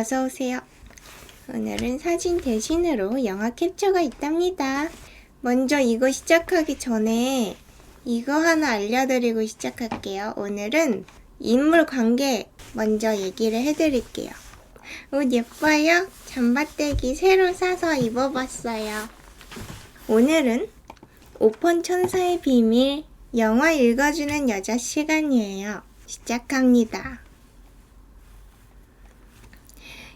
어서오세요. 오늘은 사진 대신으로 영화 캡처가 있답니다. 먼저 이거 시작하기 전에 이거 하나 알려드리고 시작할게요. 오늘은 인물 관계 먼저 얘기를 해드릴게요. 옷 예뻐요? 잠바떼기 새로 사서 입어봤어요. 오늘은 오펀 천사의 비밀 영화 읽어주는 여자 시간이에요. 시작합니다.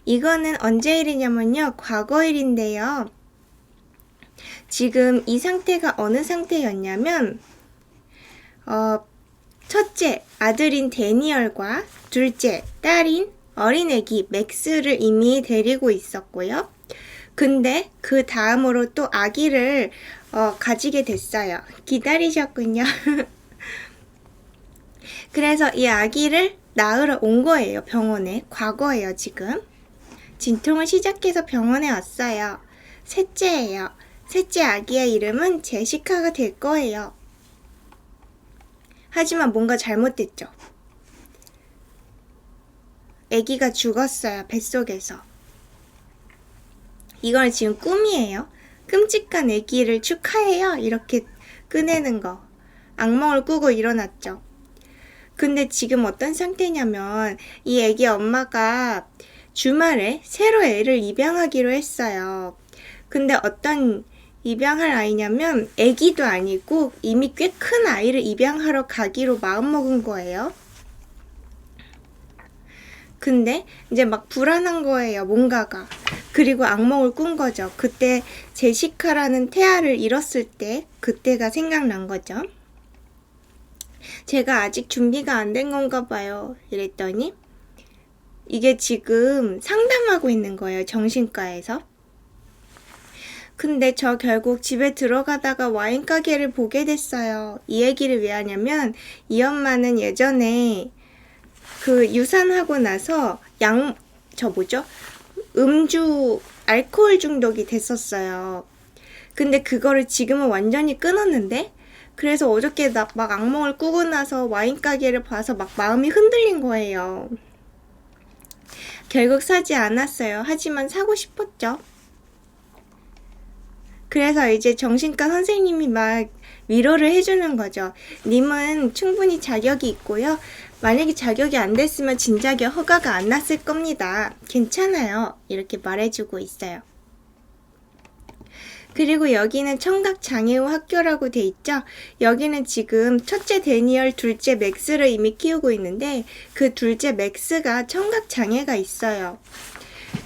이거는 언제 일이냐면요. 과거 일인데요. 지금 이 상태가 어느 상태였냐면 첫째 아들인 데니얼과 둘째 딸인 어린애기 맥스를 이미 데리고 있었고요. 근데 그 다음으로 또 아기를 가지게 됐어요. 기다리셨군요. 그래서 이 아기를 낳으러 온 거예요. 병원에. 과거예요, 지금. 진통을 시작해서 병원에 왔어요. 셋째예요. 셋째 아기의 이름은 제시카가 될 거예요. 하지만 뭔가 잘못됐죠. 아기가 죽었어요. 뱃속에서. 이걸 지금 꿈이에요. 끔찍한 아기를 축하해요. 이렇게 꺼내는 거. 악몽을 꾸고 일어났죠. 근데 지금 어떤 상태냐면 이 아기 엄마가 주말에 새로 애를 입양하기로 했어요. 근데 어떤 입양할 아이냐면 아기도 아니고 이미 꽤 큰 아이를 입양하러 가기로 마음먹은 거예요. 근데 이제 막 불안한 거예요. 뭔가가. 그리고 악몽을 꾼 거죠. 그때 제시카라는 태아를 잃었을 때 그때가 생각난 거죠. 제가 아직 준비가 안 된 건가 봐요. 이랬더니 이게 지금 상담하고 있는 거예요. 정신과에서. 근데 저 결국 집에 들어가다가 와인 가게를 보게 됐어요. 이 얘기를 왜 하냐면 이 엄마는 예전에 그 유산하고 나서 음주 알코올 중독이 됐었어요. 근데 그거를 지금은 완전히 끊었는데 그래서 어저께 막 악몽을 꾸고 나서 와인 가게를 봐서 막 마음이 흔들린 거예요. 결국 사지 않았어요. 하지만 사고 싶었죠. 그래서 이제 정신과 선생님이 막 위로를 해주는 거죠. 님은 충분히 자격이 있고요. 만약에 자격이 안 됐으면 진작에 허가가 안 났을 겁니다. 괜찮아요. 이렇게 말해주고 있어요. 그리고 여기는 청각장애우 학교라고 돼 있죠. 여기는 지금 첫째 데니얼, 둘째 맥스를 이미 키우고 있는데 그 둘째 맥스가 청각장애가 있어요.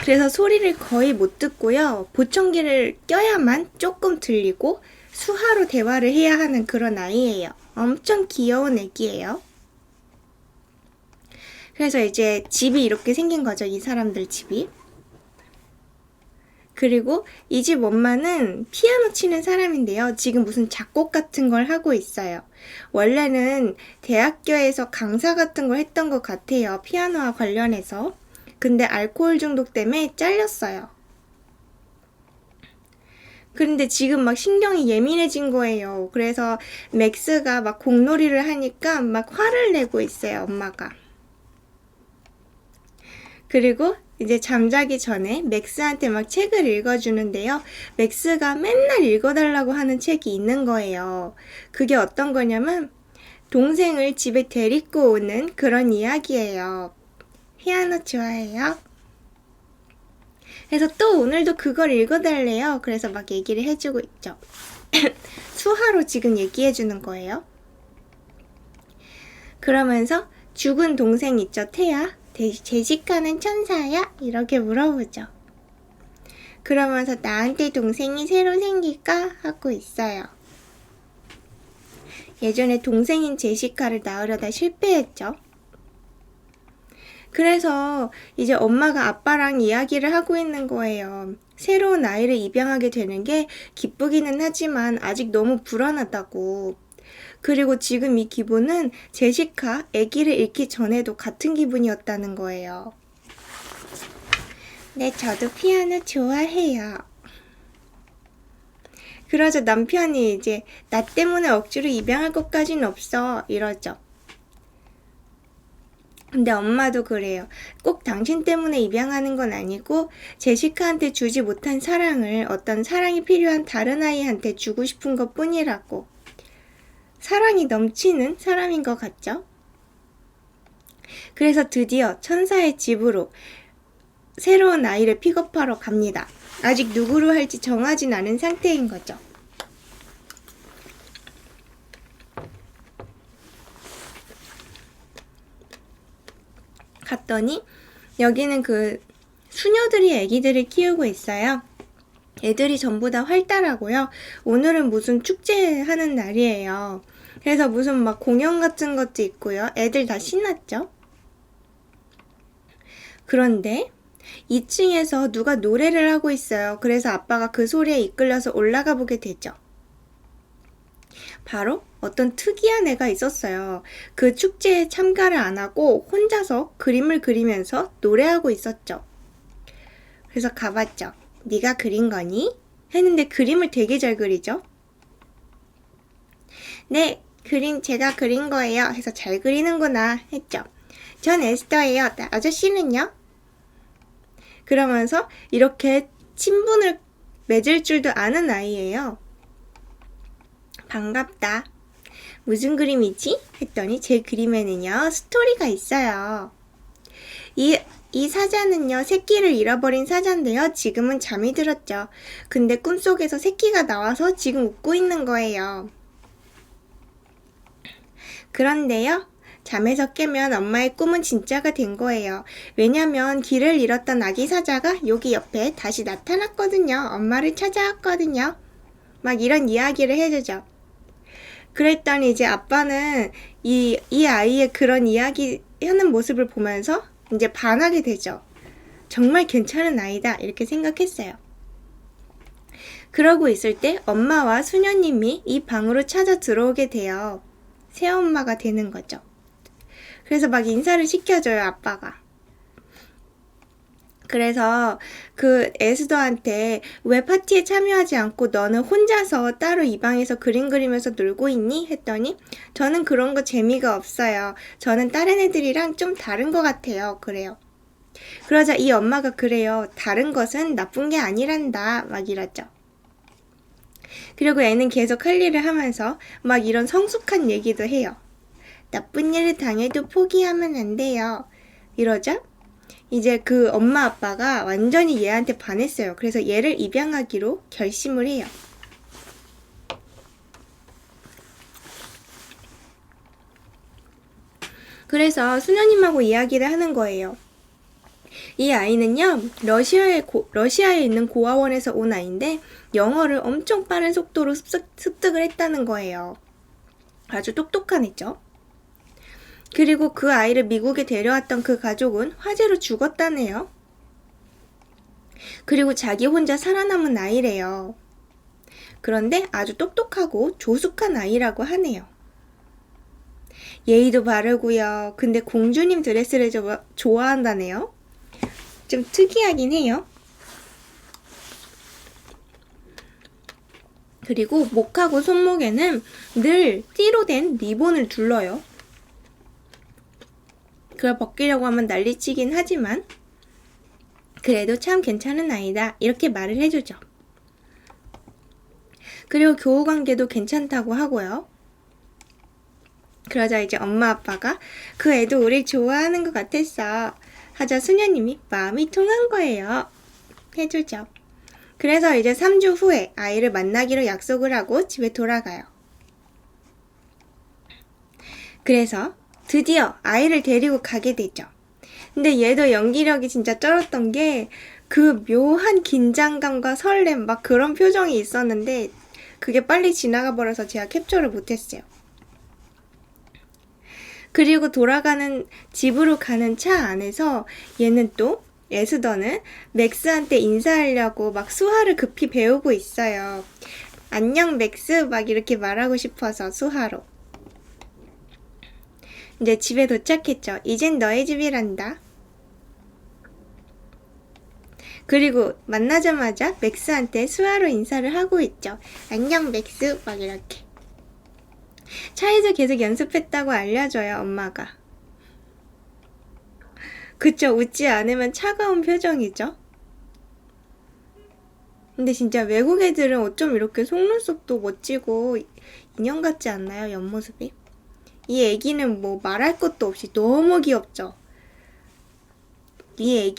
그래서 소리를 거의 못 듣고요. 보청기를 껴야만 조금 들리고 수화로 대화를 해야 하는 그런 아이예요. 엄청 귀여운 애기예요. 그래서 이제 집이 이렇게 생긴 거죠. 이 사람들 집이. 그리고 이 집 엄마는 피아노 치는 사람인데요. 지금 무슨 작곡 같은 걸 하고 있어요. 원래는 대학교에서 강사 같은 걸 했던 것 같아요. 피아노와 관련해서. 근데 알코올 중독 때문에 잘렸어요. 그런데 지금 막 신경이 예민해진 거예요. 그래서 맥스가 막 공놀이를 하니까 막 화를 내고 있어요. 엄마가. 그리고 이제 잠자기 전에 맥스한테 막 책을 읽어주는데요. 맥스가 맨날 읽어달라고 하는 책이 있는 거예요. 그게 어떤 거냐면 동생을 집에 데리고 오는 그런 이야기예요. 피아노 좋아해요? 그래서 또 오늘도 그걸 읽어달래요. 그래서 막 얘기를 해주고 있죠. 수화로 지금 얘기해주는 거예요. 그러면서 죽은 동생 있죠, 태아? 제시카는 천사야? 이렇게 물어보죠. 그러면서 나한테 동생이 새로 생길까? 하고 있어요. 예전에 동생인 제시카를 낳으려다 실패했죠. 그래서 이제 엄마가 아빠랑 이야기를 하고 있는 거예요. 새로운 아이를 입양하게 되는 게 기쁘기는 하지만 아직 너무 불안하다고. 그리고 지금 이 기분은 제시카 아기를 잃기 전에도 같은 기분이었다는 거예요. 네, 저도 피아노 좋아해요. 그러자 남편이 이제 나 때문에 억지로 입양할 것까진 없어 이러죠. 근데 엄마도 그래요. 꼭 당신 때문에 입양하는 건 아니고 제시카한테 주지 못한 사랑을 어떤 사랑이 필요한 다른 아이한테 주고 싶은 것 뿐이라고. 사랑이 넘치는 사람인 것 같죠? 그래서 드디어 천사의 집으로 새로운 아이를 픽업하러 갑니다. 아직 누구로 할지 정하진 않은 상태인 거죠. 갔더니 여기는 그 수녀들이 애기들을 키우고 있어요. 애들이 전부 다 활달하고요. 오늘은 무슨 축제하는 날이에요. 그래서 무슨 막 공연 같은 것도 있고요. 애들 다 신났죠? 그런데 2층에서 누가 노래를 하고 있어요. 그래서 아빠가 그 소리에 이끌려서 올라가 보게 되죠. 바로 어떤 특이한 애가 있었어요. 그 축제에 참가를 안 하고 혼자서 그림을 그리면서 노래하고 있었죠. 그래서 가봤죠. 네가 그린 거니? 했는데 그림을 되게 잘 그리죠. 네, 그림 제가 그린 거예요. 해서 잘 그리는구나 했죠. 전 에스더예요. 아저씨는요? 그러면서 이렇게 친분을 맺을 줄도 아는 아이예요. 반갑다. 무슨 그림이지? 했더니 제 그림에는요, 스토리가 있어요. 이 사자는요, 새끼를 잃어버린 사자인데요, 지금은 잠이 들었죠. 근데 꿈속에서 새끼가 나와서 지금 웃고 있는 거예요. 그런데요, 잠에서 깨면 엄마의 꿈은 진짜가 된 거예요. 왜냐면 길을 잃었던 아기 사자가 여기 옆에 다시 나타났거든요. 엄마를 찾아왔거든요. 막 이런 이야기를 해주죠. 그랬더니 이제 아빠는 이 아이의 그런 이야기 하는 모습을 보면서 이제 반하게 되죠. 정말 괜찮은 아이다 이렇게 생각했어요. 그러고 있을 때 엄마와 수녀님이 이 방으로 찾아 들어오게 돼요. 새엄마가 되는 거죠. 그래서 막 인사를 시켜줘요, 아빠가. 그래서 그 에스더한테 왜 파티에 참여하지 않고 너는 혼자서 따로 이 방에서 그림 그리면서 놀고 있니? 했더니 저는 그런 거 재미가 없어요. 저는 다른 애들이랑 좀 다른 것 같아요. 그래요. 그러자 이 엄마가 그래요. 다른 것은 나쁜 게 아니란다. 막 이러죠. 그리고 애는 계속 할 일을 하면서 막 이런 성숙한 얘기도 해요. 나쁜 일을 당해도 포기하면 안 돼요. 이러자 이제 그 엄마 아빠가 완전히 얘한테 반했어요. 그래서 얘를 입양하기로 결심을 해요. 그래서 수녀님하고 이야기를 하는 거예요. 이 아이는요, 러시아에 있는 고아원에서 온 아이인데 영어를 엄청 빠른 속도로 습득을 했다는 거예요. 아주 똑똑한 애죠. 그리고 그 아이를 미국에 데려왔던 그 가족은 화재로 죽었다네요. 그리고 자기 혼자 살아남은 아이래요. 그런데 아주 똑똑하고 조숙한 아이라고 하네요. 예의도 바르고요. 근데 공주님 드레스를 좋아한다네요. 좀 특이하긴 해요. 그리고 목하고 손목에는 늘 띠로 된 리본을 둘러요. 그걸 벗기려고 하면 난리치긴 하지만 그래도 참 괜찮은 아이다 이렇게 말을 해주죠. 그리고 교우관계도 괜찮다고 하고요. 그러자 이제 엄마 아빠가 그 애도 우릴 좋아하는 것 같았어 하자 수녀님이 마음이 통한 거예요 해주죠. 그래서 이제 3주 후에 아이를 만나기로 약속을 하고 집에 돌아가요. 그래서 드디어 아이를 데리고 가게 되죠. 근데 얘도 연기력이 진짜 쩔었던 게 그 묘한 긴장감과 설렘 막 그런 표정이 있었는데 그게 빨리 지나가 버려서 제가 캡처를 못했어요. 그리고 돌아가는 집으로 가는 차 안에서 얘는 또 에스더는 맥스한테 인사하려고 막 수화를 급히 배우고 있어요. 안녕 맥스 막 이렇게 말하고 싶어서 수화로. 이제 집에 도착했죠. 이젠 너의 집이란다. 그리고 만나자마자 맥스한테 수화로 인사를 하고 있죠. 안녕 맥스 막 이렇게. 차에서 계속 연습했다고 알려줘요 엄마가. 그쵸? 웃지 않으면 차가운 표정이죠. 근데 진짜 외국 애들은 어쩜 이렇게 속눈썹도 멋지고 인형 같지 않나요? 옆모습이? 이 애기는 뭐 말할 것도 없이 너무 귀엽죠? 이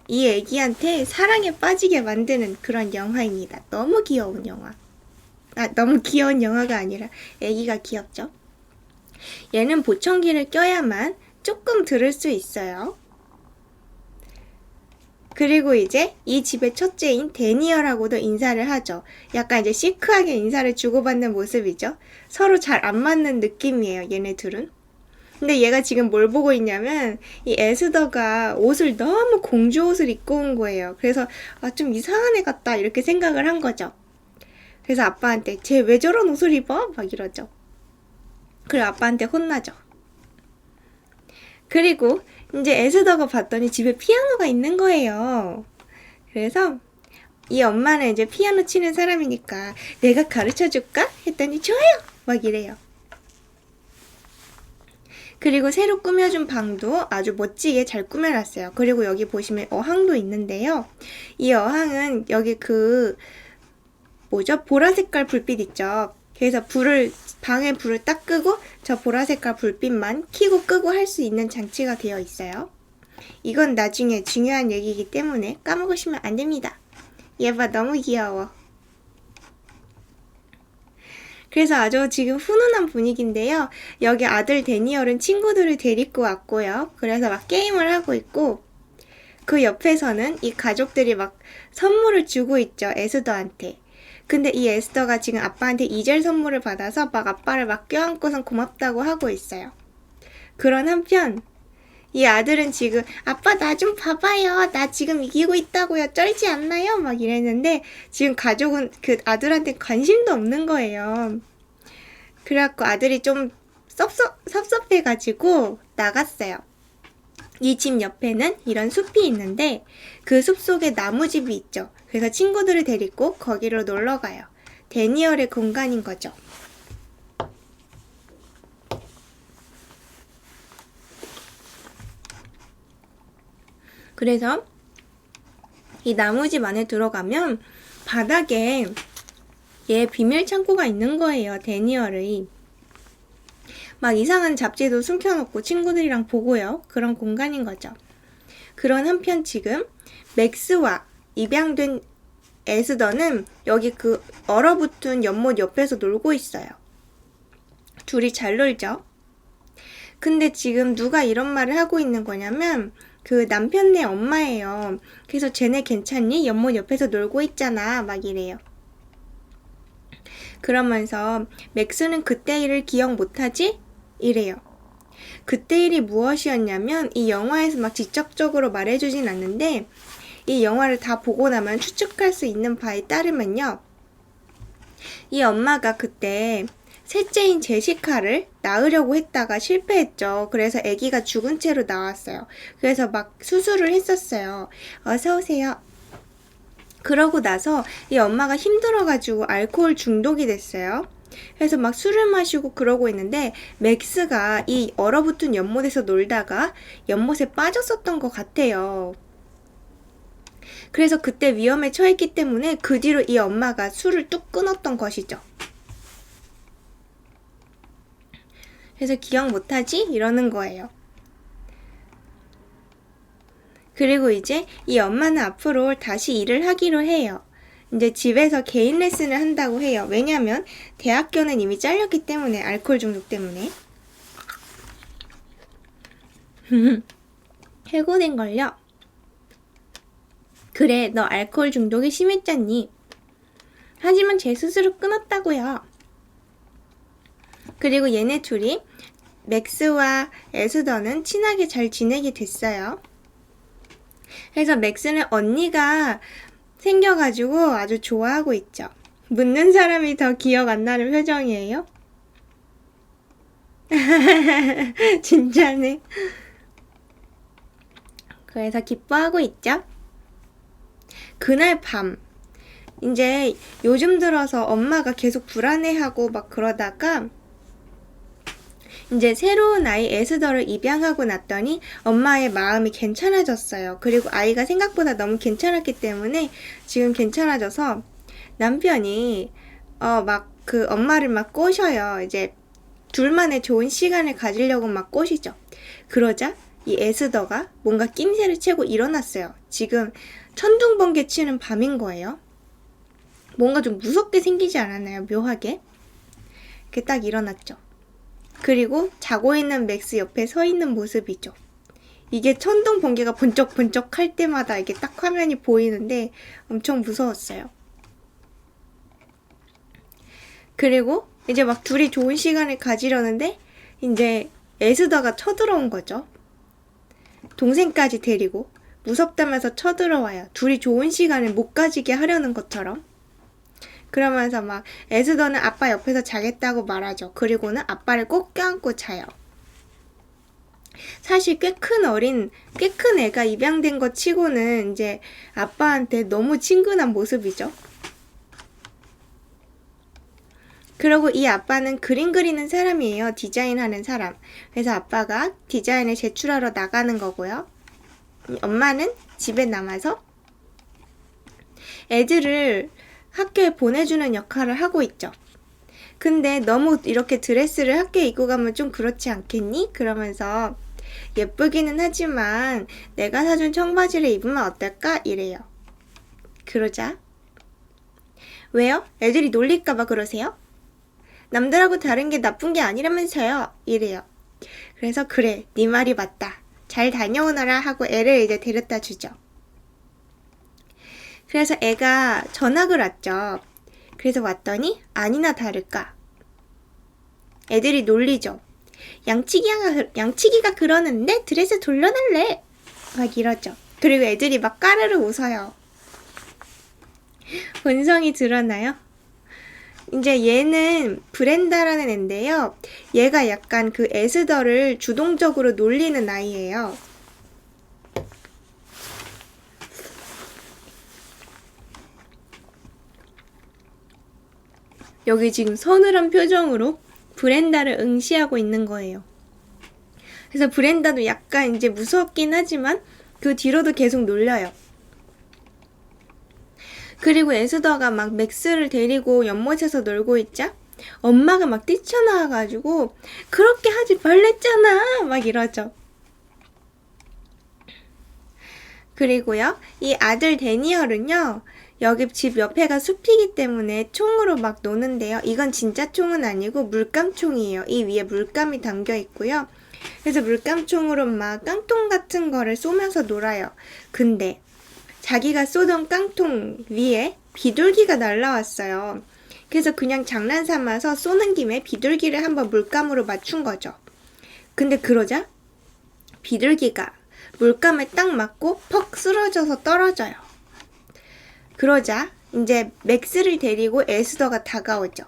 애기한테 사랑에 빠지게 만드는 그런 영화입니다. 너무 귀여운 영화. 너무 귀여운 영화가 아니라 애기가 귀엽죠? 얘는 보청기를 껴야만 조금 들을 수 있어요. 그리고 이제 이 집의 첫째인 데니얼하고도 인사를 하죠. 약간 이제 시크하게 인사를 주고받는 모습이죠. 서로 잘 안 맞는 느낌이에요, 얘네 둘은. 근데 얘가 지금 뭘 보고 있냐면 이 에스더가 옷을 너무 공주 옷을 입고 온 거예요. 그래서 좀 이상한 애 같다 이렇게 생각을 한 거죠. 그래서 아빠한테 쟤 왜 저런 옷을 입어? 막 이러죠. 그리고 아빠한테 혼나죠. 그리고 이제 에스더가 봤더니 집에 피아노가 있는 거예요. 그래서 이 엄마는 이제 피아노 치는 사람이니까 내가 가르쳐 줄까? 했더니 좋아요! 막 이래요. 그리고 새로 꾸며준 방도 아주 멋지게 잘 꾸며놨어요. 그리고 여기 보시면 어항도 있는데요. 이 어항은 여기 보라 색깔 불빛 있죠. 그래서 방에 불을 딱 끄고 저 보라 색깔 불빛만 켜고 끄고 할 수 있는 장치가 되어 있어요. 이건 나중에 중요한 얘기이기 때문에 까먹으시면 안 됩니다. 얘 봐, 너무 귀여워. 그래서 아주 지금 훈훈한 분위기인데요. 여기 아들 데니얼은 친구들을 데리고 왔고요. 그래서 막 게임을 하고 있고 그 옆에서는 이 가족들이 막 선물을 주고 있죠. 에스더한테. 근데 이 에스더가 지금 아빠한테 이젤 선물을 받아서 막 아빠를 막 껴안고선 고맙다고 하고 있어요. 그런 한편 이 아들은 지금 아빠 나 좀 봐봐요. 나 지금 이기고 있다고요. 쩔지 않나요? 막 이랬는데 지금 가족은 그 아들한테 관심도 없는 거예요. 그래갖고 아들이 좀 섭섭해가지고 나갔어요. 이 집 옆에는 이런 숲이 있는데 그 숲 속에 나무집이 있죠. 그래서 친구들을 데리고 거기로 놀러 가요. 데니얼의 공간인 거죠. 그래서 이 나무집 안에 들어가면 바닥에 얘 비밀 창고가 있는 거예요. 데니얼의. 막 이상한 잡지도 숨겨놓고 친구들이랑 보고요. 그런 공간인 거죠. 그런 한편 지금 맥스와 입양된 에스더는 여기 그 얼어붙은 연못 옆에서 놀고 있어요. 둘이 잘 놀죠. 근데 지금 누가 이런 말을 하고 있는 거냐면 그 남편네 엄마예요. 그래서 쟤네 괜찮니? 연못 옆에서 놀고 있잖아. 막 이래요. 그러면서 맥스는 그때 일을 기억 못하지? 이래요. 그때 일이 무엇이었냐면 이 영화에서 막 직접적으로 말해주진 않는데 이 영화를 다 보고 나면 추측할 수 있는 바에 따르면요. 이 엄마가 그때 셋째인 제시카를 낳으려고 했다가 실패했죠. 그래서 아기가 죽은 채로 나왔어요. 그래서 막 수술을 했었어요. 어서 오세요. 그러고 나서 이 엄마가 힘들어가지고 알코올 중독이 됐어요. 그래서 막 술을 마시고 그러고 있는데 맥스가 이 얼어붙은 연못에서 놀다가 연못에 빠졌었던 것 같아요. 그래서 그때 위험에 처했기 때문에 그 뒤로 이 엄마가 술을 뚝 끊었던 것이죠. 그래서 기억 못하지? 이러는 거예요. 그리고 이제 이 엄마는 앞으로 다시 일을 하기로 해요. 이제 집에서 개인 레슨을 한다고 해요. 왜냐면 대학교는 이미 잘렸기 때문에 알코올 중독 때문에. 해고된걸요. 그래, 너 알코올 중독이 심했잖니. 하지만 제 스스로 끊었다고요. 그리고 얘네 둘이 맥스와 에스더는 친하게 잘 지내게 됐어요. 그래서 맥스는 언니가 생겨가지고 아주 좋아하고 있죠. 묻는 사람이 더 기억 안 나는 표정이에요. 진짜네. 그래서 기뻐하고 있죠. 그날 밤 이제 요즘 들어서 엄마가 계속 불안해하고 막 그러다가 이제 새로운 아이 에스더를 입양하고 났더니 엄마의 마음이 괜찮아졌어요. 그리고 아이가 생각보다 너무 괜찮았기 때문에 지금 괜찮아져서 남편이 막 그 엄마를 막 꼬셔요. 이제 둘만의 좋은 시간을 가지려고 막 꼬시죠. 그러자 이 에스더가 뭔가 낌새를 채고 일어났어요. 지금 천둥번개 치는 밤인 거예요. 뭔가 좀 무섭게 생기지 않았나요? 묘하게. 이렇게 딱 일어났죠. 그리고 자고 있는 맥스 옆에 서 있는 모습이죠. 이게 천둥번개가 번쩍번쩍 할 때마다 이게 딱 화면이 보이는데 엄청 무서웠어요. 그리고 이제 막 둘이 좋은 시간을 가지려는데 이제 에스더가 쳐들어온 거죠. 동생까지 데리고 무섭다면서 쳐들어와요. 둘이 좋은 시간을 못 가지게 하려는 것처럼. 그러면서 막 에스더는 아빠 옆에서 자겠다고 말하죠. 그리고는 아빠를 꼭 껴안고 자요. 사실 꽤 큰 애가 입양된 것 치고는 이제 아빠한테 너무 친근한 모습이죠. 그리고 이 아빠는 그림 그리는 사람이에요. 디자인하는 사람. 그래서 아빠가 디자인을 제출하러 나가는 거고요. 엄마는 집에 남아서 애들을 학교에 보내주는 역할을 하고 있죠. 근데 너무 이렇게 드레스를 학교에 입고 가면 좀 그렇지 않겠니? 그러면서 예쁘기는 하지만 내가 사준 청바지를 입으면 어떨까? 이래요. 그러자 왜요? 애들이 놀릴까봐 그러세요? 남들하고 다른 게 나쁜 게 아니라면서요. 이래요. 그래서 그래, 네 말이 맞다. 잘 다녀오너라 하고 애를 이제 데려다 주죠. 그래서 애가 전학을 왔죠. 그래서 왔더니 아니나 다를까 애들이 놀리죠. 양치기가 그러는데 드레스 돌려달래. 막 이러죠. 그리고 애들이 막 까르르 웃어요. 본성이 드러나요? 이제 얘는 브렌다라는 애인데요. 얘가 약간 그 에스더를 주동적으로 놀리는 아이예요. 여기 지금 서늘한 표정으로 브렌다를 응시하고 있는 거예요. 그래서 브렌다도 약간 이제 무섭긴 하지만 그 뒤로도 계속 놀려요. 그리고 에스더가 막 맥스를 데리고 연못에서 놀고 있자 엄마가 막 뛰쳐나와가지고 그렇게 하지 말랬잖아 막 이러죠. 그리고요 이 아들 데니얼은요 여기 집 옆에가 숲이기 때문에 총으로 막 노는데요. 이건 진짜 총은 아니고 물감총이에요. 이 위에 물감이 담겨 있고요. 그래서 물감총으로 막 깡통 같은 거를 쏘면서 놀아요. 근데 자기가 쏘던 깡통 위에 비둘기가 날라왔어요. 그래서 그냥 장난삼아서 쏘는 김에 비둘기를 한번 물감으로 맞춘 거죠. 근데 그러자 비둘기가 물감에 딱 맞고 퍽 쓰러져서 떨어져요. 그러자 이제 맥스를 데리고 에스더가 다가오죠.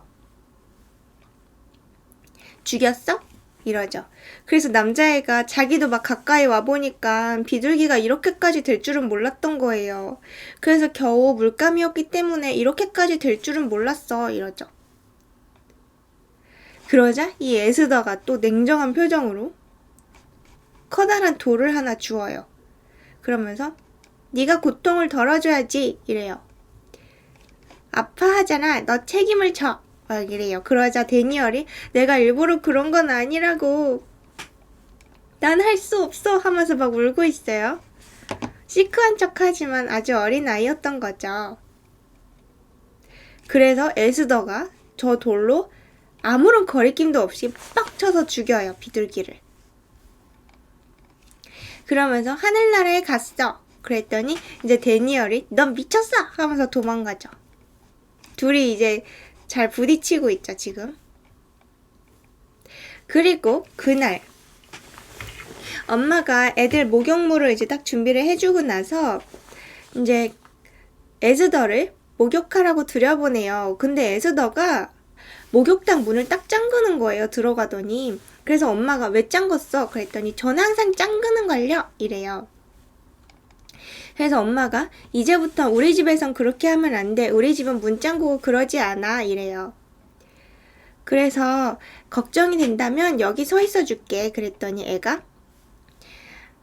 죽였어? 이러죠. 그래서 남자애가 자기도 막 가까이 와보니까 비둘기가 이렇게까지 될 줄은 몰랐던 거예요. 그래서 겨우 물감이었기 때문에 이렇게까지 될 줄은 몰랐어. 이러죠. 그러자 이 에스더가 또 냉정한 표정으로 커다란 돌을 하나 주어요. 그러면서 네가 고통을 덜어줘야지 이래요. 아파하잖아. 너 책임을 져. 막 이래요. 그러자 데니얼이 내가 일부러 그런 건 아니라고. 난 할 수 없어 하면서 막 울고 있어요. 시크한 척하지만 아주 어린 아이였던 거죠. 그래서 에스더가 저 돌로 아무런 거리낌도 없이 빡 쳐서 죽여요. 비둘기를. 그러면서 하늘나라에 갔어. 그랬더니 이제 데니얼이 넌 미쳤어 하면서 도망가죠. 둘이 이제 잘 부딪히고 있죠, 지금. 그리고 그날 엄마가 애들 목욕물을 이제 딱 준비를 해주고 나서 이제 에스더를 목욕하라고 들여보내요. 근데 에스더가 목욕탕 문을 딱 잠그는 거예요, 들어가더니. 그래서 엄마가 왜 잠궜어? 그랬더니 전 항상 잠그는걸요? 이래요. 그래서 엄마가 이제부터 우리 집에선 그렇게 하면 안 돼. 우리 집은 문 잠그고 그러지 않아. 이래요. 그래서 걱정이 된다면 여기 서 있어 줄게. 그랬더니 애가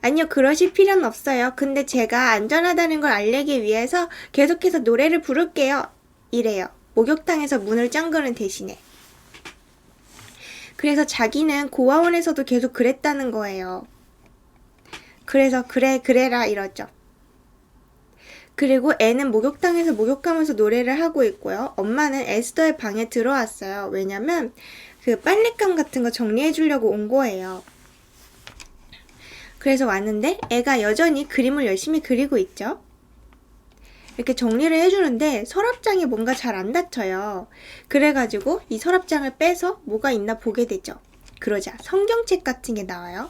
아니요, 그러실 필요는 없어요. 근데 제가 안전하다는 걸 알리기 위해서 계속해서 노래를 부를게요. 이래요. 목욕탕에서 문을 잠그는 대신에. 그래서 자기는 고아원에서도 계속 그랬다는 거예요. 그래서 그래라 이러죠. 그리고 애는 목욕탕에서 목욕하면서 노래를 하고 있고요. 엄마는 에스더의 방에 들어왔어요. 왜냐면 그 빨랫감 같은 거 정리해 주려고 온 거예요. 그래서 왔는데 애가 여전히 그림을 열심히 그리고 있죠. 이렇게 정리를 해주는데 서랍장에 뭔가 잘 안 닫혀요. 그래가지고 이 서랍장을 빼서 뭐가 있나 보게 되죠. 그러자 성경책 같은 게 나와요.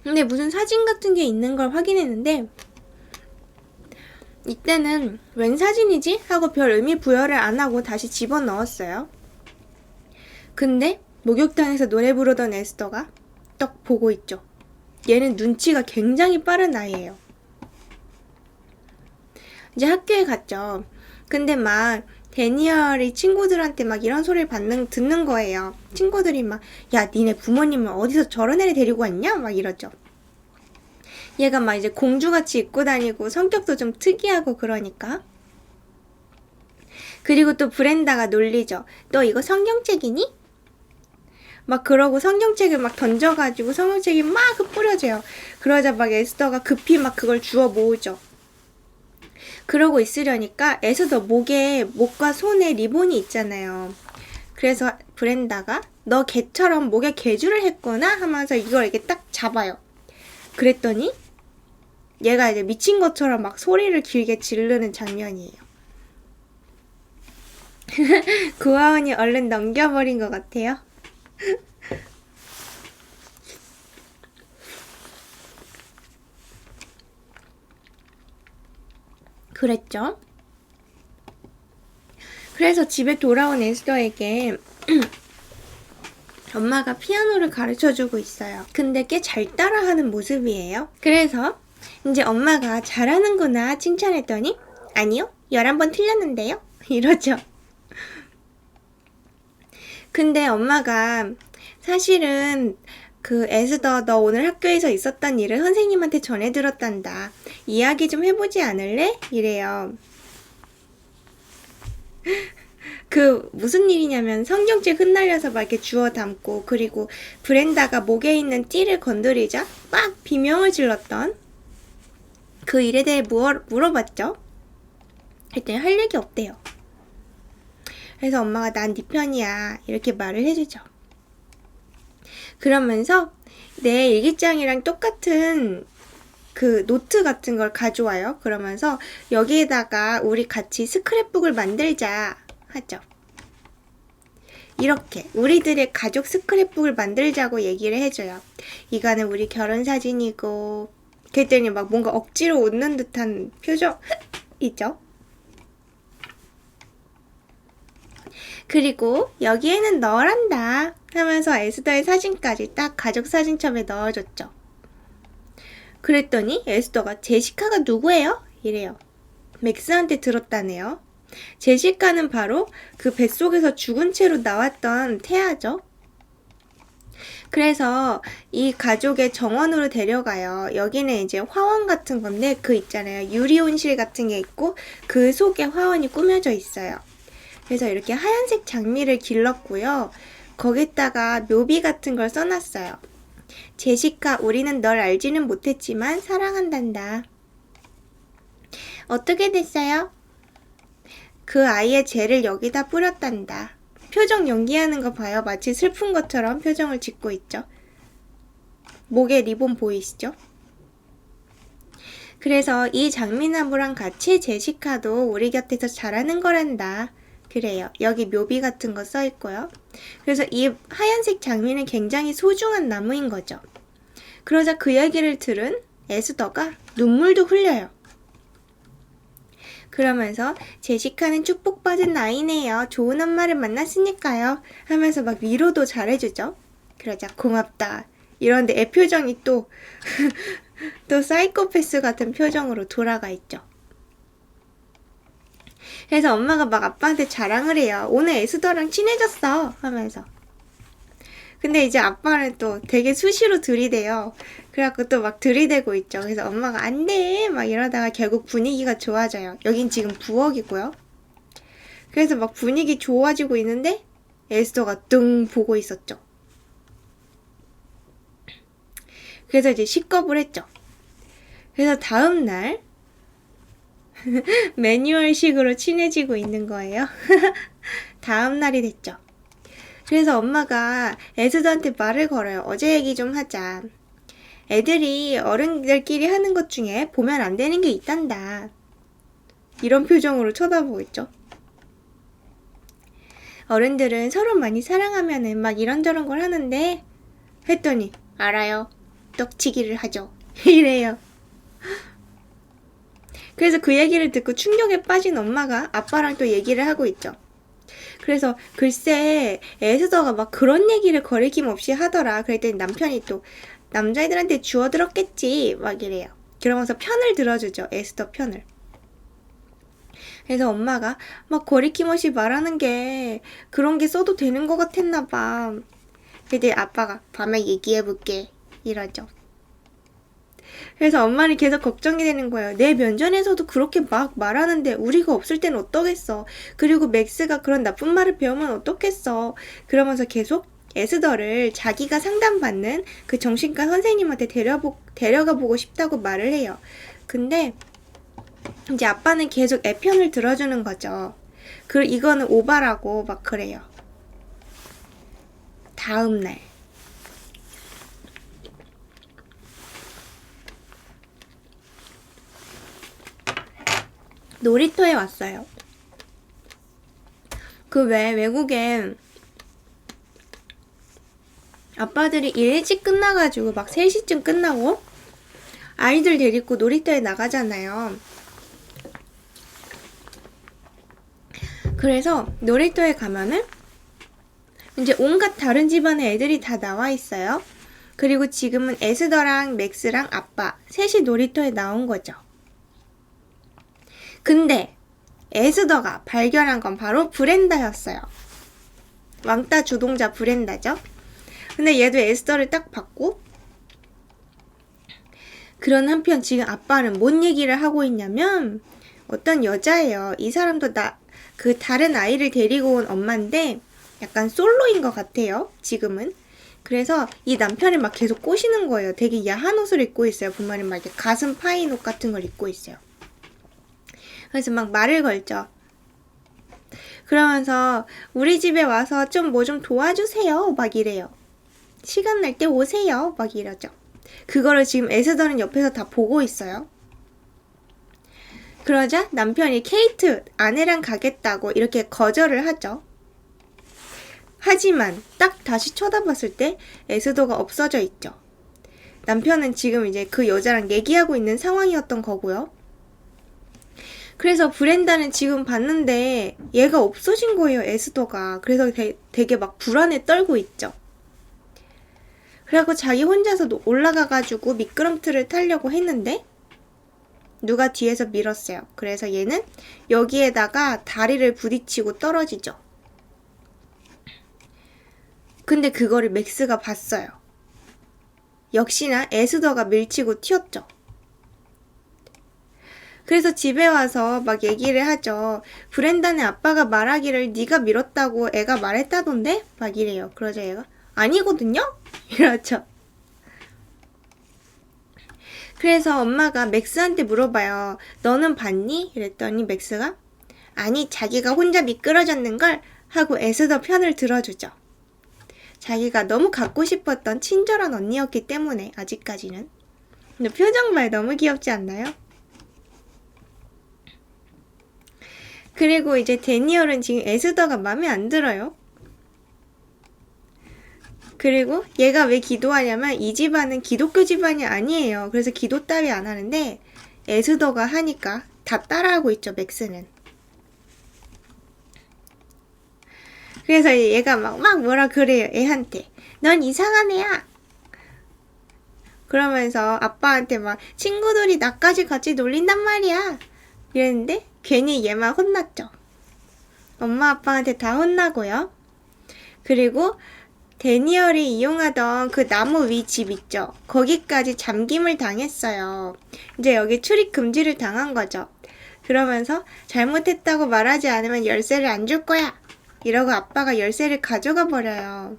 근데 무슨 사진 같은 게 있는 걸 확인했는데 이때는 웬 사진이지? 하고 별 의미 부여를 안 하고 다시 집어넣었어요. 근데 목욕탕에서 노래 부르던 에스더가 떡 보고 있죠. 얘는 눈치가 굉장히 빠른 아이예요. 이제 학교에 갔죠. 근데 막 데니얼이 친구들한테 막 이런 소리를 듣는 거예요. 친구들이 막 야, 니네 부모님은 어디서 저런 애를 데리고 왔냐? 막 이러죠. 얘가 막 이제 공주같이 입고 다니고 성격도 좀 특이하고 그러니까. 그리고 또 브렌다가 놀리죠. 너 이거 성경책이니? 막 그러고 성경책을 막 던져가지고 성경책이 막 뿌려져요. 그러자 막 에스더가 급히 막 그걸 주워 모으죠. 그러고 있으려니까 에스더 목과 손에 리본이 있잖아요. 그래서 브렌다가 너 개처럼 목에 개주를 했구나 하면서 이걸 이렇게 딱 잡아요. 그랬더니 얘가 이제 미친 것처럼 막 소리를 길게 지르는 장면이에요. 고아원이 얼른 넘겨버린 것 같아요. 그랬죠? 그래서 집에 돌아온 에스더에게 엄마가 피아노를 가르쳐주고 있어요. 근데 꽤 잘 따라하는 모습이에요. 그래서 이제 엄마가 잘하는구나 칭찬했더니 아니요, 11번 틀렸는데요? 이러죠. 근데 엄마가 사실은 그 에스더 너 오늘 학교에서 있었던 일을 선생님한테 전해 들었단다. 이야기 좀 해보지 않을래? 이래요. 그 무슨 일이냐면 성경책 흩날려서 막 이렇게 주워 담고 그리고 브렌다가 목에 있는 띠를 건드리자 막 비명을 질렀던 그 일에 대해 물어봤죠. 그랬더니 할 얘기 없대요. 그래서 엄마가 난 네 편이야 이렇게 말을 해주죠. 그러면서 내 일기장이랑 똑같은 그 노트 같은 걸 가져와요. 그러면서 여기에다가 우리 같이 스크랩북을 만들자 하죠. 이렇게 우리들의 가족 스크랩북을 만들자고 얘기를 해줘요. 이거는 우리 결혼 사진이고 그랬더니 막 뭔가 억지로 웃는 듯한 표정이죠. 그리고 여기에는 너란다 하면서 에스더의 사진까지 딱 가족 사진첩에 넣어줬죠. 그랬더니 에스더가 제시카가 누구예요? 이래요. 맥스한테 들었다네요. 제시카는 바로 그 뱃속에서 죽은 채로 나왔던 태아죠. 그래서 이 가족의 정원으로 데려가요. 여기는 이제 화원 같은 건데 그 있잖아요. 유리온실 같은 게 있고 그 속에 화원이 꾸며져 있어요. 그래서 이렇게 하얀색 장미를 길렀고요. 거기다가 묘비 같은 걸 써놨어요. 제시카, 우리는 널 알지는 못했지만 사랑한단다. 어떻게 됐어요? 그 아이의 죄를 여기다 뿌렸단다. 표정 연기하는 거 봐요. 마치 슬픈 것처럼 표정을 짓고 있죠. 목에 리본 보이시죠? 그래서 이 장미나무랑 같이 제시카도 우리 곁에서 자라는 거란다. 그래요. 여기 묘비 같은 거 써 있고요. 그래서 이 하얀색 장미는 굉장히 소중한 나무인 거죠. 그러자 그 얘기를 들은 에스더가 눈물도 흘려요. 그러면서 제시카는 축복받은 아이네요. 좋은 엄마를 만났으니까요. 하면서 막 위로도 잘해주죠. 그러자 고맙다. 이런데 애 표정이 또 사이코패스 같은 표정으로 돌아가 있죠. 그래서 엄마가 막 아빠한테 자랑을 해요. 오늘 에스더랑 친해졌어 하면서. 근데 이제 아빠는 또 되게 수시로 들이대요. 그래갖고 또 막 들이대고 있죠. 그래서 엄마가 안 돼! 막 이러다가 결국 분위기가 좋아져요. 여긴 지금 부엌이고요. 그래서 막 분위기 좋아지고 있는데 에스더가 뚱 보고 있었죠. 그래서 이제 식겁을 했죠. 그래서 다음날 매뉴얼식으로 친해지고 있는 거예요. 다음날이 됐죠. 그래서 엄마가 에스더한테 말을 걸어요. 어제 얘기 좀 하자. 애들이 어른들끼리 하는 것 중에 보면 안 되는 게 있단다. 이런 표정으로 쳐다보고 있죠. 어른들은 서로 많이 사랑하면은 막 이런저런 걸 하는데 했더니 알아요. 떡치기를 하죠. 이래요. 그래서 그 얘기를 듣고 충격에 빠진 엄마가 아빠랑 또 얘기를 하고 있죠. 그래서 글쎄 에스더가 막 그런 얘기를 거리낌 없이 하더라. 그랬더니 남편이 또 남자애들한테 주워들었겠지 막 이래요. 그러면서 편을 들어주죠. 에스더 편을. 그래서 엄마가 막 거리낌 없이 말하는 게 그런 게 써도 되는 것 같았나 봐. 그때 아빠가 밤에 얘기해볼게 이러죠. 그래서 엄마는 계속 걱정이 되는 거예요. 내 면전에서도 그렇게 막 말하는데 우리가 없을 땐 어떠겠어. 그리고 맥스가 그런 나쁜 말을 배우면 어떻겠어. 그러면서 계속 에스더를 자기가 상담받는 그 정신과 선생님한테 데려가 보고 싶다고 말을 해요. 근데 이제 아빠는 계속 애 편을 들어주는 거죠. 이거는 오바라고 막 그래요. 다음날 놀이터에 왔어요. 그 외국엔 아빠들이 일 일찍 끝나가지고 막 3시쯤 끝나고 아이들 데리고 놀이터에 나가잖아요. 그래서 놀이터에 가면은 이제 온갖 다른 집안의 애들이 다 나와 있어요. 그리고 지금은 에스더랑 맥스랑 아빠 셋이 놀이터에 나온 거죠. 근데 에스더가 발견한 건 바로 브렌다였어요. 왕따 주동자 브렌다죠. 근데 얘도 에스더를 딱 봤고 그런 한편 지금 아빠는 뭔 얘기를 하고 있냐면 어떤 여자예요. 이 사람도 그 다른 아이를 데리고 온 엄마인데 약간 솔로인 것 같아요. 지금은. 그래서 이 남편을 막 계속 꼬시는 거예요. 되게 야한 옷을 입고 있어요. 보면은 막 이렇게 가슴 파인 옷 같은 걸 입고 있어요. 그래서 막 말을 걸죠. 그러면서 우리 집에 와서 좀 뭐 좀 도와주세요. 막 이래요. 시간 날 때 오세요. 막 이러죠. 그거를 지금 에스더는 옆에서 다 보고 있어요. 그러자 남편이 케이트 아내랑 가겠다고 이렇게 거절을 하죠. 하지만 딱 다시 쳐다봤을 때 에스더가 없어져 있죠. 남편은 지금 이제 그 여자랑 얘기하고 있는 상황이었던 거고요. 그래서 브렌다는 지금 봤는데 얘가 없어진 거예요. 에스더가. 그래서 되게 막 불안에 떨고 있죠. 그래갖고 자기 혼자서 올라가가지고 미끄럼틀을 타려고 했는데 누가 뒤에서 밀었어요. 그래서 얘는 여기에다가 다리를 부딪히고 떨어지죠. 근데 그거를 맥스가 봤어요. 역시나 에스더가 밀치고 튀었죠. 그래서 집에 와서 막 얘기를 하죠. 브렌다네 아빠가 말하기를 네가 밀었다고 애가 말했다던데? 막 이래요. 그러자 얘가 아니거든요? 이러죠. 그래서 엄마가 맥스한테 물어봐요. 너는 봤니? 이랬더니 맥스가 아니 자기가 혼자 미끄러졌는걸 하고 에스더 편을 들어주죠. 자기가 너무 갖고 싶었던 친절한 언니였기 때문에 아직까지는. 근데 표정 말 너무 귀엽지 않나요? 그리고 이제 데니얼은 지금 에스더가 마음에 안 들어요. 그리고 얘가 왜 기도하냐면 이 집안은 기독교 집안이 아니에요. 그래서 기도 따위 안 하는데 에스더가 하니까 다 따라하고 있죠. 맥스는. 그래서 얘가 막 뭐라 그래요. 애한테. 넌 이상한 애야. 그러면서 아빠한테 막 친구들이 나까지 같이 놀린단 말이야. 이랬는데 괜히 얘만 혼났죠. 엄마 아빠한테 다 혼나고요. 그리고 데니얼이 이용하던 그 나무 위 집 있죠. 거기까지 잠김을 당했어요. 이제 여기 출입 금지를 당한 거죠. 그러면서 잘못했다고 말하지 않으면 열쇠를 안 줄 거야. 이러고 아빠가 열쇠를 가져가 버려요.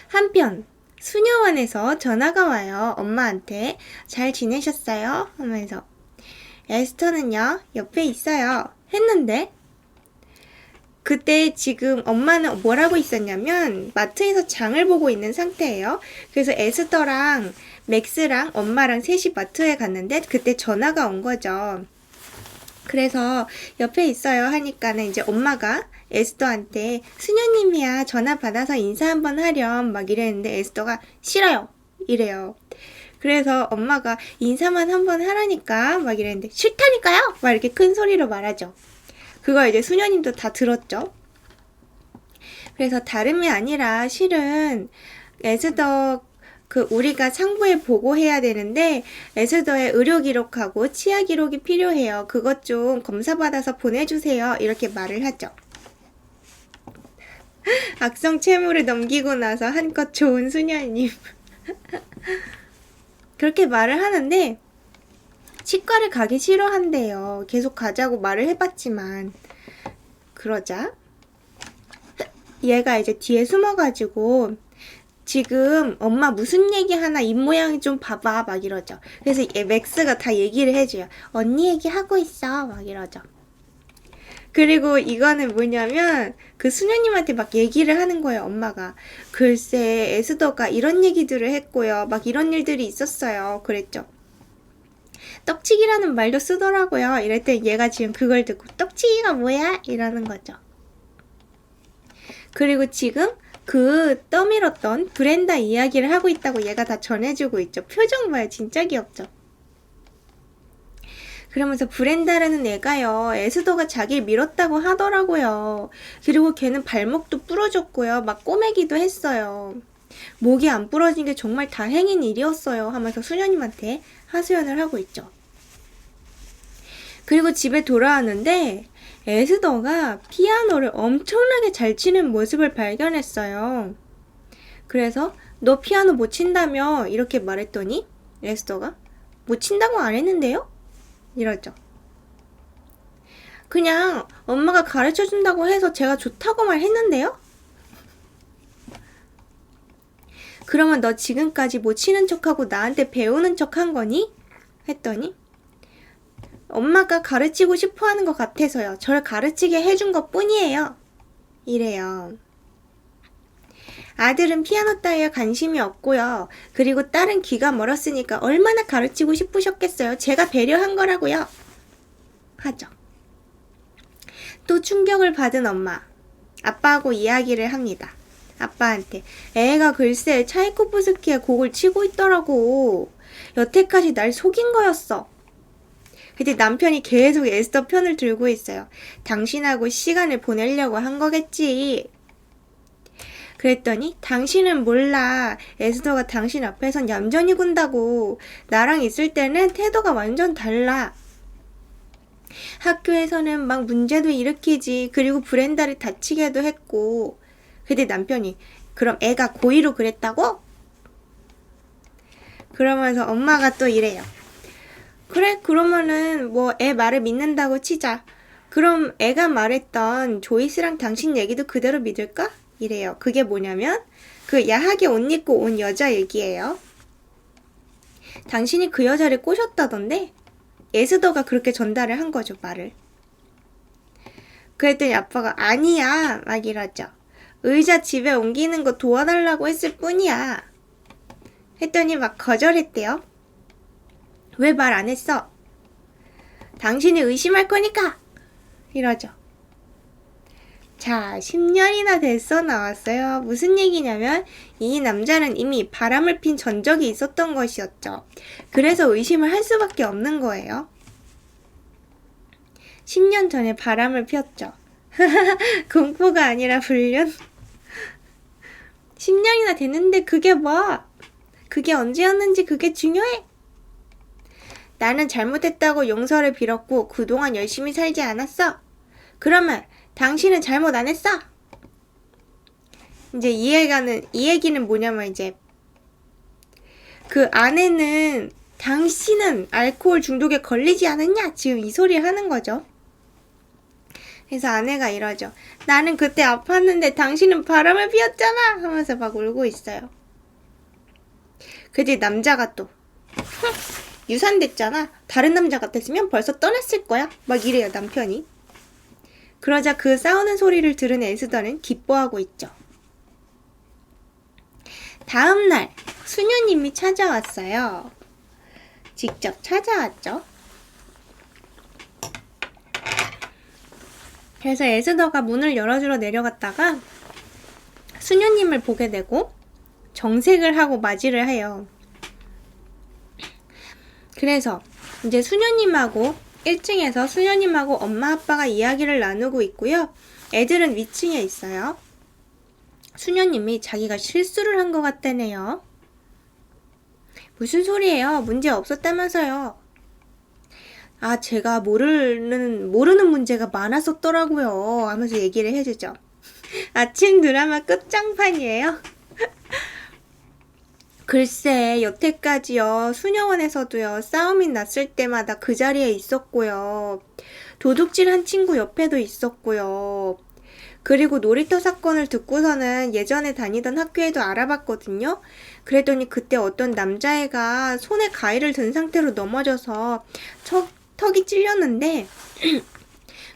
한편 수녀원에서 전화가 와요. 엄마한테 잘 지내셨어요? 하면서 에스터는요 옆에 있어요. 했는데 그때 지금 엄마는 뭐라고 있었냐면 마트에서 장을 보고 있는 상태예요. 그래서 에스더랑 맥스랑 엄마랑 셋이 마트에 갔는데 그때 전화가 온 거죠. 그래서 옆에 있어요 하니까는 이제 엄마가 에스더한테 수녀님이야 전화 받아서 인사 한번 하렴 막 이랬는데 에스더가 싫어요 이래요. 그래서 엄마가 인사만 한번 하라니까 막 이랬는데 싫다니까요 막 이렇게 큰 소리로 말하죠. 그거 이제 수녀님도 다 들었죠. 그래서 다름이 아니라 실은 에스더 우리가 상부에 보고해야 되는데 에스더의 의료 기록하고 치아 기록이 필요해요. 그것 좀 검사받아서 보내주세요. 이렇게 말을 하죠. 악성 채무를 넘기고 나서 한껏 좋은 수녀님. 그렇게 말을 하는데 치과를 가기 싫어한대요. 계속 가자고 말을 해봤지만. 그러자 얘가 이제 뒤에 숨어가지고 지금 엄마 무슨 얘기 하나 입모양 좀 봐봐 막 이러죠. 그래서 맥스가 다 얘기를 해줘요. 언니 얘기하고 있어 막 이러죠. 그리고 이거는 뭐냐면 그 수녀님한테 막 얘기를 하는 거예요. 엄마가 글쎄 에스더가 이런 얘기들을 했고요. 막 이런 일들이 있었어요. 그랬죠. 떡치기라는 말도 쓰더라고요. 이럴 때 얘가 지금 그걸 듣고 떡치기가 뭐야? 이러는 거죠. 그리고 지금 그 떠밀었던 브렌다 이야기를 하고 있다고 얘가 다 전해주고 있죠. 표정 봐요. 진짜 귀엽죠. 그러면서 브렌다라는 애가요. 에스더가 자기를 밀었다고 하더라고요. 그리고 걔는 발목도 부러졌고요. 막 꼬매기도 했어요. 목이 안 부러진 게 정말 다행인 일이었어요. 하면서 수녀님한테 하소연을 하고 있죠. 그리고 집에 돌아왔는데 에스더가 피아노를 엄청나게 잘 치는 모습을 발견했어요. 그래서 너 피아노 못 친다며 이렇게 말했더니 에스더가 못 친다고 안 했는데요? 이러죠. 그냥 엄마가 가르쳐준다고 해서 제가 좋다고 말했는데요? 그러면 너 지금까지 못 치는 척하고 나한테 배우는 척 한 거니? 했더니 엄마가 가르치고 싶어 하는 것 같아서요. 저를 가르치게 해준 것 뿐이에요. 이래요. 아들은 피아노 따위에 관심이 없고요. 그리고 딸은 귀가 멀었으니까 얼마나 가르치고 싶으셨겠어요. 제가 배려한 거라고요. 하죠. 또 충격을 받은 엄마. 아빠하고 이야기를 합니다. 아빠한테 애가 글쎄 차이코프스키의 곡을 치고 있더라고. 여태까지 날 속인 거였어. 근데 남편이 계속 에스더 편을 들고 있어요. 당신하고 시간을 보내려고 한 거겠지. 그랬더니 당신은 몰라. 에스더가 당신 앞에선 얌전히 군다고. 나랑 있을 때는 태도가 완전 달라. 학교에서는 막 문제도 일으키지. 그리고 브렌다를 다치게도 했고. 근데 남편이 그럼 애가 고의로 그랬다고? 그러면서 엄마가 또 이래요. 그래 그러면은 뭐 애 말을 믿는다고 치자. 그럼 애가 말했던 조이스랑 당신 얘기도 그대로 믿을까? 이래요. 그게 뭐냐면 그 야하게 옷 입고 온 여자 얘기예요. 당신이 그 여자를 꼬셨다던데 에스더가 그렇게 전달을 한 거죠. 말을. 그랬더니 아빠가 아니야 막 이러죠. 의자 집에 옮기는 거 도와달라고 했을 뿐이야. 했더니 막 거절했대요. 왜 말 안 했어? 당신이 의심할 거니까! 이러죠. 자, 10년이나 됐어 나왔어요. 무슨 얘기냐면 이 남자는 이미 바람을 핀 전적이 있었던 것이었죠. 그래서 의심을 할 수밖에 없는 거예요. 10년 전에 바람을 피웠죠. 공포가 아니라 불륜? 10년이나 됐는데 그게 뭐? 그게 언제였는지 그게 중요해. 나는 잘못했다고 용서를 빌었고 그동안 열심히 살지 않았어. 그러면 당신은 잘못 안 했어. 이제 이 얘기는 뭐냐면 이제 그 아내는 당신은 알코올 중독에 걸리지 않았냐? 지금 이 소리를 하는 거죠. 그래서 아내가 이러죠. 나는 그때 아팠는데 당신은 바람을 피웠잖아! 하면서 막 울고 있어요. 그때 남자가 또 유산됐잖아. 다른 남자 같았으면 벌써 떠났을 거야. 막 이래요, 남편이. 그러자 그 싸우는 소리를 들은 에스더는 기뻐하고 있죠. 다음날 수녀님이 찾아왔어요. 직접 찾아왔죠. 그래서 에스더가 문을 열어주러 내려갔다가 수녀님을 보게 되고 정색을 하고 맞이를 해요. 그래서 이제 수녀님하고 1층에서 수녀님하고 엄마 아빠가 이야기를 나누고 있고요. 애들은 위층에 있어요. 수녀님이 자기가 실수를 한 것 같다네요. 무슨 소리예요? 문제 없었다면서요. 아, 제가 모르는 문제가 많았었더라고요. 하면서 얘기를 해주죠. 아침 드라마 끝장판이에요. 글쎄, 여태까지요. 수녀원에서도요. 싸움이 났을 때마다 그 자리에 있었고요. 도둑질한 친구 옆에도 있었고요. 그리고 놀이터 사건을 듣고서는 예전에 다니던 학교에도 알아봤거든요. 그랬더니 그때 어떤 남자애가 손에 가위를 든 상태로 넘어져서 턱이 찔렸는데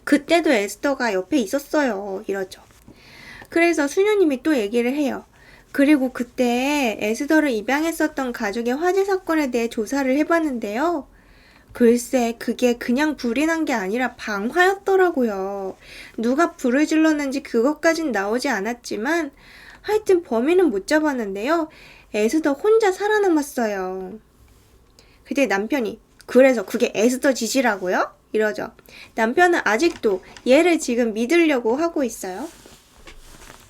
그때도 에스더가 옆에 있었어요. 이러죠. 그래서 수녀님이 또 얘기를 해요. 그리고 그때 에스더를 입양했었던 가족의 화재 사건에 대해 조사를 해봤는데요. 글쎄, 그게 그냥 불이 난 게 아니라 방화였더라고요. 누가 불을 질렀는지 그것까진 나오지 않았지만 하여튼 범인은 못 잡았는데요. 에스더 혼자 살아남았어요. 그때 남편이 그래서 그게 에스더 짓이라고요? 이러죠. 남편은 아직도 얘를 지금 믿으려고 하고 있어요.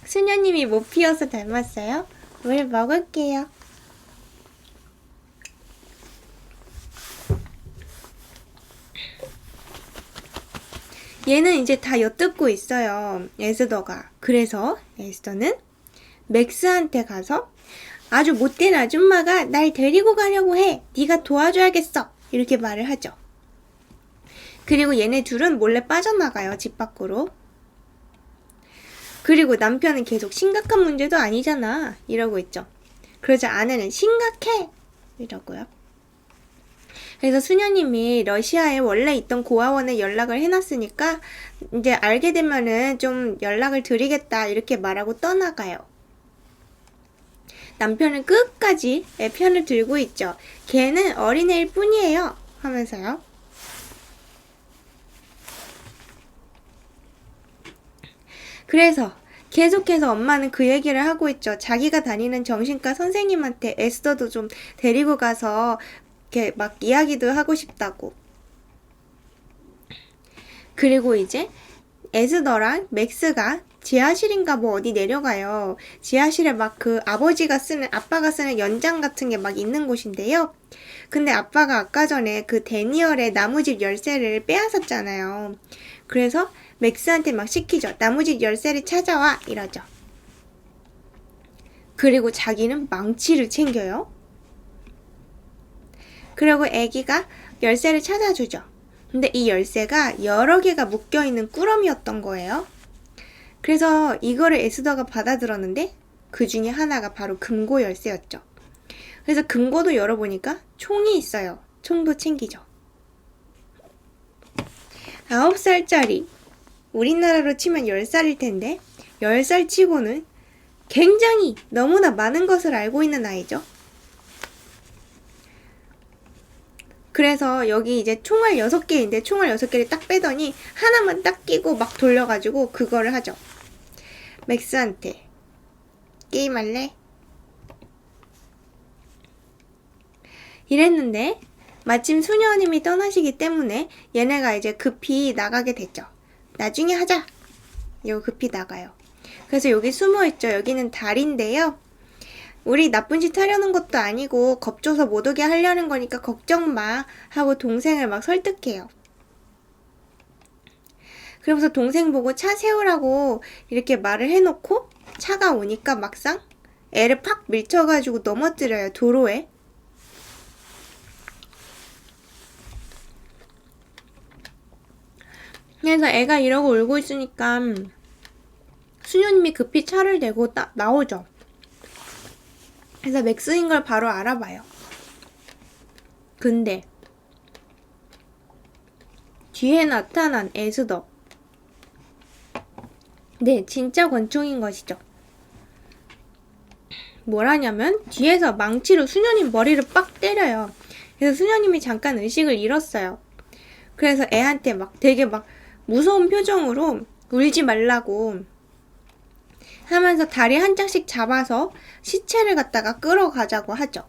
수녀님이 못 피워서 닮았어요? 물 먹을게요. 얘는 이제 다 엿듣고 있어요. 에스더가. 그래서 에스더는 맥스한테 가서 아주 못된 아줌마가 날 데리고 가려고 해. 네가 도와줘야겠어. 이렇게 말을 하죠. 그리고 얘네 둘은 몰래 빠져나가요. 집 밖으로. 그리고 남편은 계속 심각한 문제도 아니잖아. 이러고 있죠. 그러자 아내는 심각해. 이러고요. 그래서 수녀님이 러시아에 원래 있던 고아원에 연락을 해놨으니까 이제 알게 되면은 좀 연락을 드리겠다 이렇게 말하고 떠나가요. 남편은 끝까지 애 편을 들고 있죠. 걔는 어린애일 뿐이에요. 하면서요. 그래서 계속해서 엄마는 그 얘기를 하고 있죠. 자기가 다니는 정신과 선생님한테 에스더도 좀 데리고 가서 이렇게 막 이야기도 하고 싶다고. 그리고 이제 에스더랑 맥스가 지하실인가 뭐 어디 내려가요. 지하실에 막 그 아빠가 쓰는 연장 같은 게 막 있는 곳인데요. 근데 아빠가 아까 전에 그 데니얼의 나무집 열쇠를 빼앗았잖아요. 그래서 맥스한테 막 시키죠. 나무집 열쇠를 찾아와 이러죠. 그리고 자기는 망치를 챙겨요. 그리고 애기가 열쇠를 찾아주죠. 근데 이 열쇠가 여러 개가 묶여있는 꾸러미였던 거예요. 그래서 이거를 에스더가 받아들었는데 그 중에 하나가 바로 금고 열쇠였죠. 그래서 금고도 열어보니까 총이 있어요. 총도 챙기죠. 9살짜리 우리나라로 치면 10살일 텐데 10살 치고는 굉장히 너무나 많은 것을 알고 있는 아이죠. 그래서 여기 이제 총알 6개인데 총알 6개를 딱 빼더니 하나만 딱 끼고 막 돌려가지고 그거를 하죠. 맥스한테 게임할래? 이랬는데 마침 수녀님이 떠나시기 때문에 얘네가 이제 급히 나가게 됐죠. 나중에 하자. 이거 급히 나가요. 그래서 여기 숨어있죠. 여기는 달인데요. 우리 나쁜 짓 하려는 것도 아니고 겁줘서 못 오게 하려는 거니까 걱정 마 하고 동생을 막 설득해요. 그러면서 동생 보고 차 세우라고 이렇게 말을 해놓고 차가 오니까 막상 애를 팍 밀쳐가지고 넘어뜨려요, 도로에. 그래서 애가 이러고 울고 있으니까 수녀님이 급히 차를 대고 나오죠. 그래서 맥스인 걸 바로 알아봐요. 근데 뒤에 나타난 에스더. 네, 진짜 권총인 것이죠. 뭘 하냐면 뒤에서 망치로 수녀님 머리를 빡 때려요. 그래서 수녀님이 잠깐 의식을 잃었어요. 그래서 애한테 막 되게 막 무서운 표정으로 울지 말라고 하면서 다리 한 짝씩 잡아서 시체를 갖다가 끌어가자고 하죠.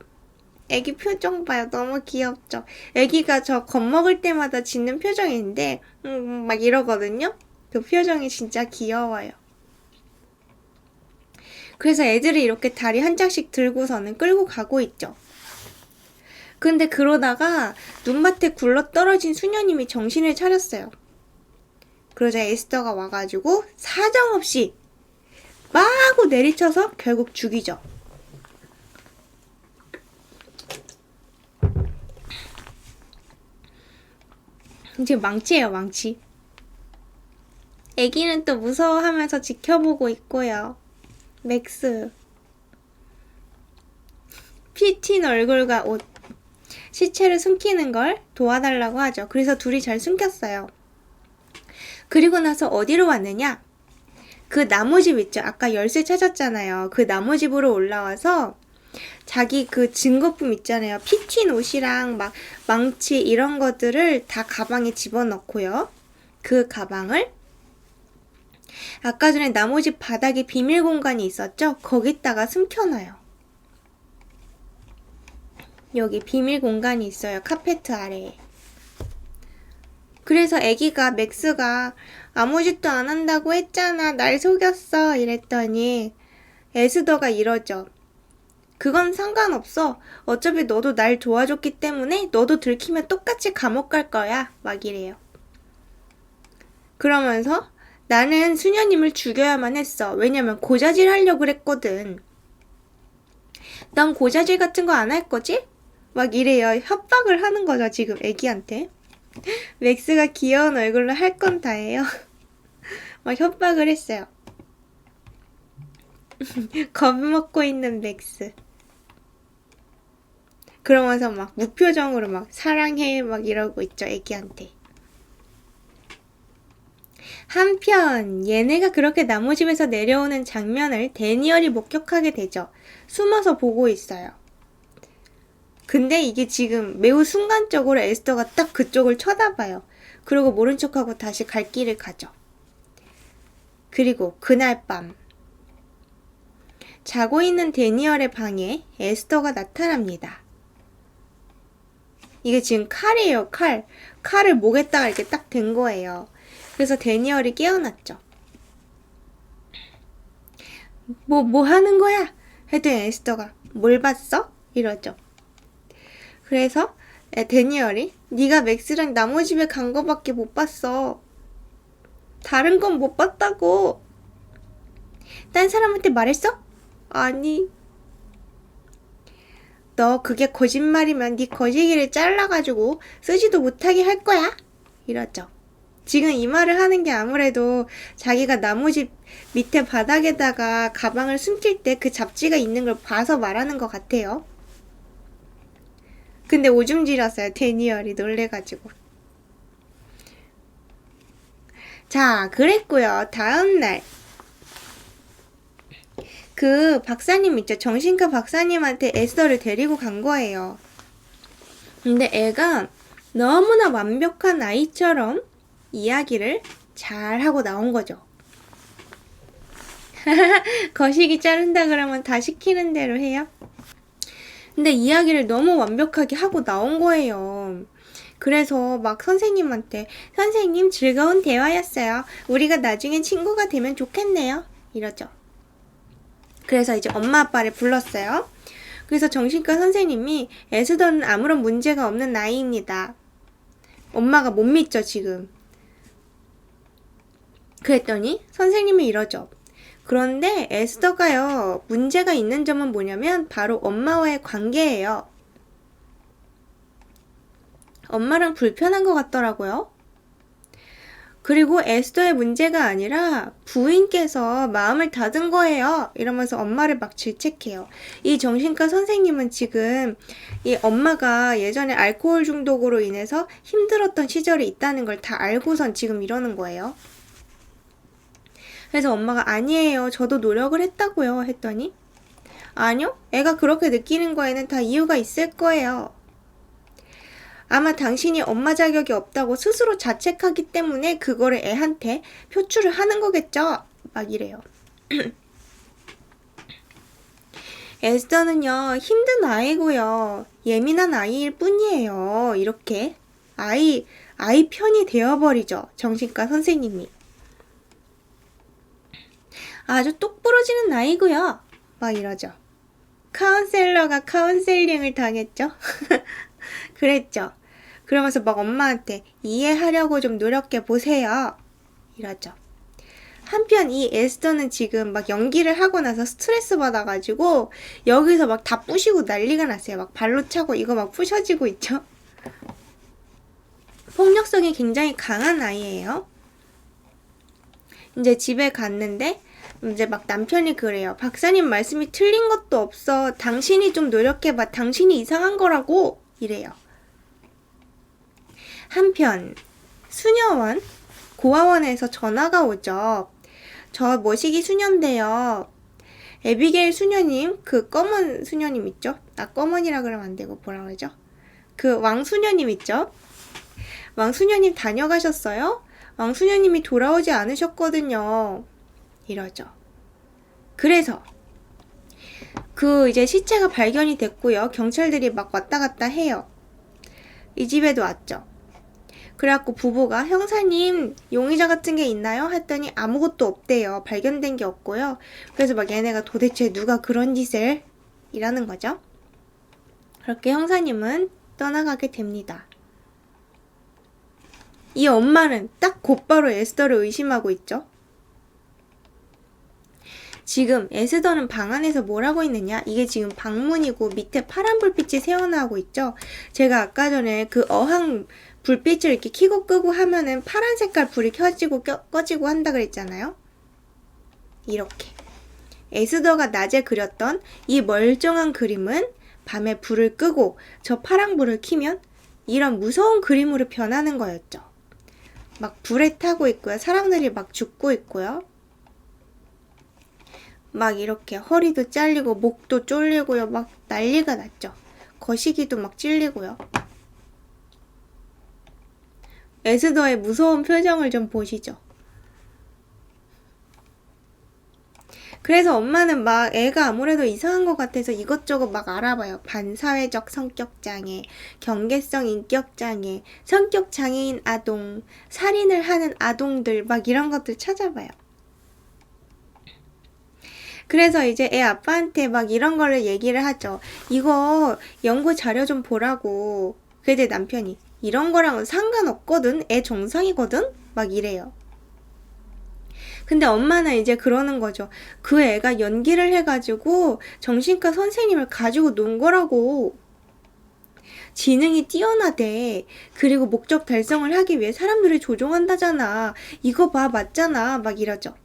애기 표정 봐요. 너무 귀엽죠. 애기가 저 겁먹을 때마다 짓는 표정인데 막 이러거든요. 그 표정이 진짜 귀여워요. 그래서 애들이 이렇게 다리 한 짝씩 들고서는 끌고 가고 있죠. 근데 그러다가 눈밭에 굴러떨어진 수녀님이 정신을 차렸어요. 그러자 에스더가 와가지고 사정없이 마구 내리쳐서 결국 죽이죠. 이제 망치예요, 망치. 애기는 또 무서워하면서 지켜보고 있고요. 맥스. 피 튄 얼굴과 옷. 시체를 숨기는 걸 도와달라고 하죠. 그래서 둘이 잘 숨겼어요. 그리고 나서 어디로 왔느냐? 그 나무집 있죠? 아까 열쇠 찾았잖아요. 그 나무집으로 올라와서 자기 그 증거품 있잖아요. 피 튄 옷이랑 막 망치 이런 것들을 다 가방에 집어넣고요. 그 가방을 아까 전에 나무집 바닥에 비밀 공간이 있었죠? 거기다가 숨겨놔요. 여기 비밀 공간이 있어요. 카페트 아래에. 그래서 애기가 맥스가 아무 짓도 안 한다고 했잖아. 날 속였어. 이랬더니 에스더가 이러죠. 그건 상관없어. 어차피 너도 날 도와줬기 때문에 너도 들키면 똑같이 감옥 갈 거야. 막 이래요. 그러면서 나는 수녀님을 죽여야만 했어. 왜냐면 고자질 하려고 그랬거든. 넌 고자질 같은 거 안 할 거지? 막 이래요. 협박을 하는 거죠, 지금 애기한테. 맥스가 귀여운 얼굴로 할 건 다 해요. 막 협박을 했어요. 겁먹고 있는 맥스. 그러면서 막 무표정으로 막 사랑해 막 이러고 있죠, 애기한테. 한편 얘네가 그렇게 나무집에서 내려오는 장면을 데니얼이 목격하게 되죠. 숨어서 보고 있어요. 근데 이게 지금 매우 순간적으로 에스더가 딱 그쪽을 쳐다봐요. 그리고 모른 척하고 다시 갈 길을 가죠. 그리고 그날 밤 자고 있는 데니얼의 방에 에스더가 나타납니다. 이게 지금 칼이에요, 칼. 칼을 목에다가 이렇게 딱 댄 거예요. 그래서 데니얼이 깨어났죠. 뭐 하는 거야? 했더니 에스더가 뭘 봤어? 이러죠. 그래서 데니얼이 네가 맥스랑 나무집에 간 거밖에 못 봤어. 다른 건 못 봤다고. 딴 사람한테 말했어? 아니. 너 그게 거짓말이면 네 거시기를 잘라가지고 쓰지도 못하게 할 거야. 이러죠. 지금 이 말을 하는 게 아무래도 자기가 나무집 밑에 바닥에다가 가방을 숨길 때 그 잡지가 있는 걸 봐서 말하는 것 같아요. 근데 오줌 지렸어요. 데니얼이 놀래가지고. 자, 그랬고요. 다음날 그 박사님 있죠. 정신과 박사님한테 에스더를 데리고 간 거예요. 근데 애가 너무나 완벽한 아이처럼 이야기를 잘 하고 나온 거죠. 거시기 자른다 그러면 다 시키는 대로 해요. 근데 이야기를 너무 완벽하게 하고 나온 거예요. 그래서 막 선생님한테 선생님 즐거운 대화였어요. 우리가 나중에 친구가 되면 좋겠네요. 이러죠. 그래서 이제 엄마 아빠를 불렀어요. 그래서 정신과 선생님이 에스더는 아무런 문제가 없는 아이입니다. 엄마가 못 믿죠, 지금. 그랬더니 선생님이 이러죠. 그런데 에스더가요, 문제가 있는 점은 뭐냐면 바로 엄마와의 관계예요. 엄마랑 불편한 것 같더라고요. 그리고 에스더의 문제가 아니라 부인께서 마음을 닫은 거예요. 이러면서 엄마를 막 질책해요. 이 정신과 선생님은 지금 이 엄마가 예전에 알코올 중독으로 인해서 힘들었던 시절이 있다는 걸 다 알고선 지금 이러는 거예요. 그래서 엄마가 아니에요. 저도 노력을 했다고요. 했더니 아니요. 애가 그렇게 느끼는 거에는 다 이유가 있을 거예요. 아마 당신이 엄마 자격이 없다고 스스로 자책하기 때문에 그거를 애한테 표출을 하는 거겠죠? 막 이래요. 에스더는요, 힘든 아이고요. 예민한 아이일 뿐이에요. 이렇게 아이 편이 되어버리죠. 정신과 선생님이. 아주 똑부러지는 아이고요. 막 이러죠. 카운셀러가 카운셀링을 당했죠. 그랬죠. 그러면서 막 엄마한테 이해하려고 좀 노력해 보세요. 이러죠. 한편 이 에스더는 지금 막 연기를 하고 나서 스트레스 받아가지고 여기서 막 다 부시고 난리가 났어요. 막 발로 차고 이거 막 부셔지고 있죠. 폭력성이 굉장히 강한 아이예요. 이제 집에 갔는데 이제 막 남편이 그래요. 박사님 말씀이 틀린 것도 없어. 당신이 좀 노력해봐. 당신이 이상한 거라고. 이래요. 한편 수녀원 고아원에서 전화가 오죠. 저 모시기 수녀인데요. 에비게일 수녀님, 그 검은 수녀님 있죠? 검은이라 그러면 안 되고 뭐라 그러죠? 그 왕수녀님 있죠? 왕수녀님 다녀가셨어요? 왕수녀님이 돌아오지 않으셨거든요. 이러죠. 그래서 그 이제 시체가 발견이 됐고요. 경찰들이 막 왔다 갔다 해요. 이 집에도 왔죠. 그래갖고 부부가 형사님 용의자 같은 게 있나요? 했더니 아무것도 없대요. 발견된 게 없고요. 그래서 막 얘네가 도대체 누가 그런 짓을 이라는 거죠. 그렇게 형사님은 떠나가게 됩니다. 이 엄마는 딱 곧바로 에스더를 의심하고 있죠. 지금 에스더는 방 안에서 뭘 하고 있느냐? 이게 지금 방문이고 밑에 파란 불빛이 새어나오고 있죠. 제가 아까 전에 그 어항 불빛을 이렇게 켜고 끄고 하면은 파란 색깔 불이 켜지고 꺼지고 한다 그랬잖아요. 이렇게 에스더가 낮에 그렸던 이 멀쩡한 그림은 밤에 불을 끄고 저 파란 불을 켜면 이런 무서운 그림으로 변하는 거였죠. 막 불에 타고 있고요. 사람들이 막 죽고 있고요. 막 이렇게 허리도 잘리고 목도 쫄리고요. 막 난리가 났죠. 거시기도 막 찔리고요. 에스더의 무서운 표정을 좀 보시죠. 그래서 엄마는 막 애가 아무래도 이상한 것 같아서 이것저것 막 알아봐요. 반사회적 성격장애, 경계성 인격장애, 성격장애인 아동, 살인을 하는 아동들 막 이런 것들 찾아봐요. 그래서 이제 애 아빠한테 막 이런 거를 얘기를 하죠. 이거 연구 자료 좀 보라고. 그때 남편이 이런 거랑은 상관없거든. 애 정상이거든. 막 이래요. 근데 엄마는 이제 그러는 거죠. 그 애가 연기를 해가지고 정신과 선생님을 가지고 논 거라고. 지능이 뛰어나대. 그리고 목적 달성을 하기 위해 사람들을 조종한다잖아. 이거 봐, 맞잖아. 막 이러죠.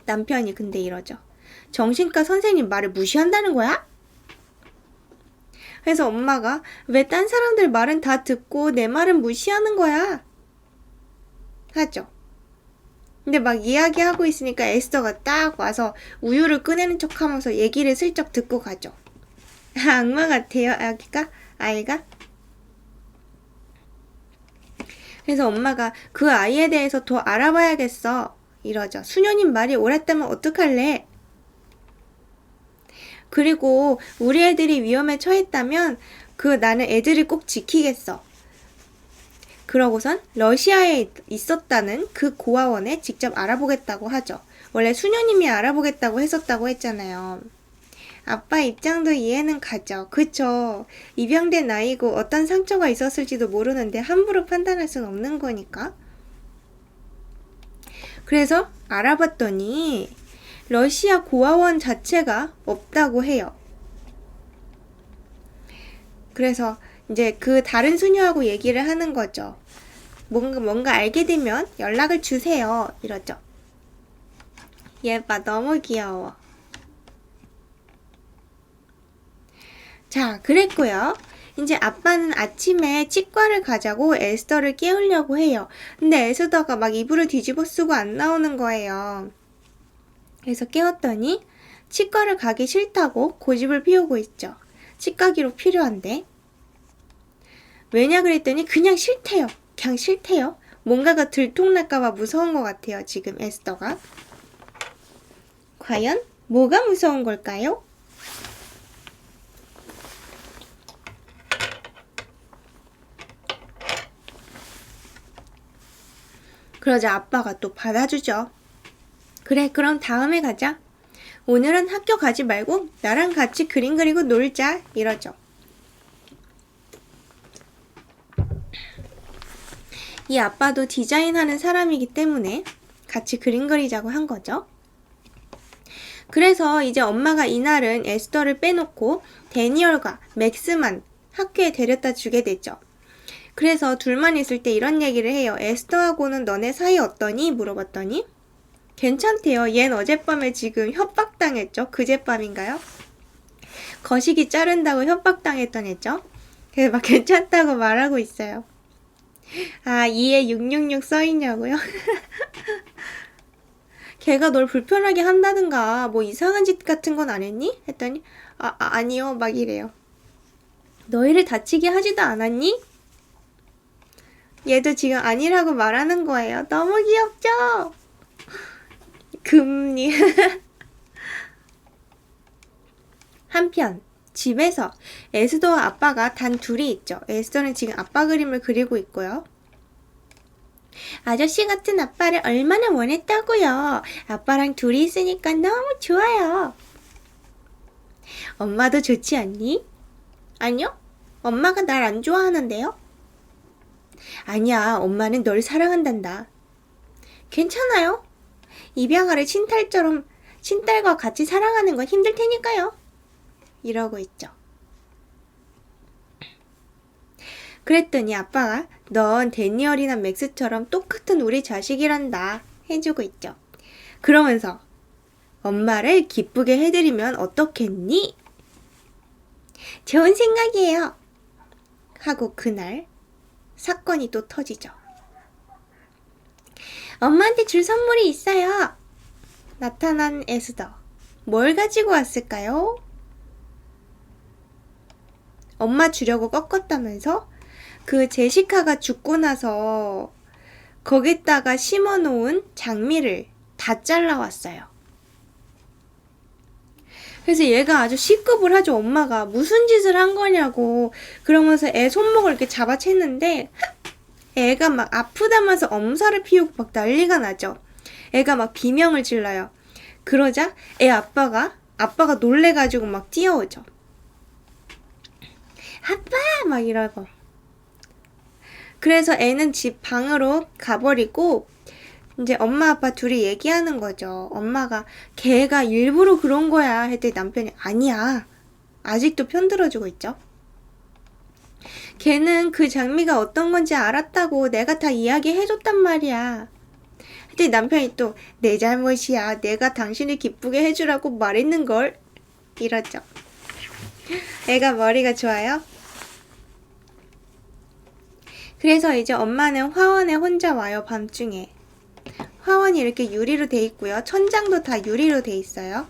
남편이 근데 이러죠. 정신과 선생님 말을 무시한다는 거야? 그래서 엄마가 왜 딴 사람들 말은 다 듣고 내 말은 무시하는 거야? 하죠. 근데 막 이야기하고 있으니까 에스더가 딱 와서 우유를 꺼내는 척하면서 얘기를 슬쩍 듣고 가죠. 악마 같아요, 아이가? 그래서 엄마가 그 아이에 대해서 더 알아봐야겠어. 이러죠. 수녀님 말이 옳았다면 어떡할래? 그리고 우리 애들이 위험에 처했다면 나는 애들을 꼭 지키겠어. 그러고선 러시아에 있었다는 그 고아원에 직접 알아보겠다고 하죠. 원래 수녀님이 알아보겠다고 했었다고 했잖아요. 아빠 입장도 이해는 가죠. 그쵸? 입양된 아이고 어떤 상처가 있었을지도 모르는데 함부로 판단할 순 없는 거니까. 그래서 알아봤더니 러시아 고아원 자체가 없다고 해요. 그래서 이제 그 다른 수녀하고 얘기를 하는 거죠. 뭔가 알게 되면 연락을 주세요. 이러죠. 얘 봐, 너무 귀여워. 자, 그랬고요. 이제 아빠는 아침에 치과를 가자고 에스더를 깨우려고 해요. 근데 에스더가 막 이불을 뒤집어 쓰고 안 나오는 거예요. 그래서 깨웠더니 치과를 가기 싫다고 고집을 피우고 있죠. 치과기록 필요한데. 왜냐 그랬더니 그냥 싫대요. 그냥 싫대요. 뭔가가 들통날까봐 무서운 것 같아요. 지금 에스더가. 과연 뭐가 무서운 걸까요? 그러자 아빠가 또 받아주죠. 그래, 그럼 다음에 가자. 오늘은 학교 가지 말고 나랑 같이 그림 그리고 놀자. 이러죠. 이 아빠도 디자인하는 사람이기 때문에 같이 그림 그리자고 한 거죠. 그래서 이제 엄마가 이날은 에스더를 빼놓고 데니얼과 맥스만 학교에 데려다 주게 되죠. 그래서 둘만 있을 때 이런 얘기를 해요. 에스더하고는 너네 사이 어떠니? 물어봤더니 괜찮대요. 얜 어젯밤에 지금 협박당했죠. 그젯밤인가요? 거시기 자른다고 협박당했던 애죠. 그래서 막 괜찮다고 말하고 있어요. 아, 2에 666 써있냐고요? 걔가 널 불편하게 한다든가 뭐 이상한 짓 같은 건 안 했니? 했더니 아니요 막 이래요. 너희를 다치게 하지도 않았니? 얘도 지금 아니라고 말하는 거예요. 너무 귀엽죠? 금리. 한편 집에서 에스더와 아빠가 단 둘이 있죠. 에스더는 지금 아빠 그림을 그리고 있고요. 아저씨 같은 아빠를 얼마나 원했다고요. 아빠랑 둘이 있으니까 너무 좋아요. 엄마도 좋지 않니? 아니요. 엄마가 날 안 좋아하는데요? 아니야. 엄마는 널 사랑한단다. 괜찮아요. 입양아를 친딸과 같이 사랑하는 건 힘들 테니까요. 이러고 있죠. 그랬더니 아빠가 넌 데니얼이나 맥스처럼 똑같은 우리 자식이란다 해주고 있죠. 그러면서 엄마를 기쁘게 해드리면 어떻겠니? 좋은 생각이에요. 하고 그날 사건이 또 터지죠. 엄마한테 줄 선물이 있어요. 나타난 에스더. 뭘 가지고 왔을까요? 엄마 주려고 꺾었다면서? 그 제시카가 죽고 나서 거기다가 심어놓은 장미를 다 잘라왔어요. 그래서 얘가 아주 시급을 하죠. 엄마가 무슨 짓을 한 거냐고. 그러면서 애 손목을 이렇게 잡아챘는데 애가 막 아프다면서 엄살을 피우고 막 난리가 나죠. 애가 막 비명을 질러요. 그러자 애 아빠가 놀래가지고 막 뛰어오죠. 아빠! 막 이러고. 그래서 애는 집 방으로 가버리고 이제 엄마 아빠 둘이 얘기하는 거죠. 엄마가 걔가 일부러 그런 거야 했더니 남편이 아니야. 아직도 편들어주고 있죠. 걔는 그 장미가 어떤 건지 알았다고 내가 다 이야기해줬단 말이야. 했더니 남편이 또 내 잘못이야. 내가 당신을 기쁘게 해주라고 말했는걸. 이러죠. 애가 머리가 좋아요. 그래서 이제 엄마는 화원에 혼자 와요. 밤중에. 화원이 이렇게 유리로 돼 있고요. 천장도 다 유리로 돼 있어요.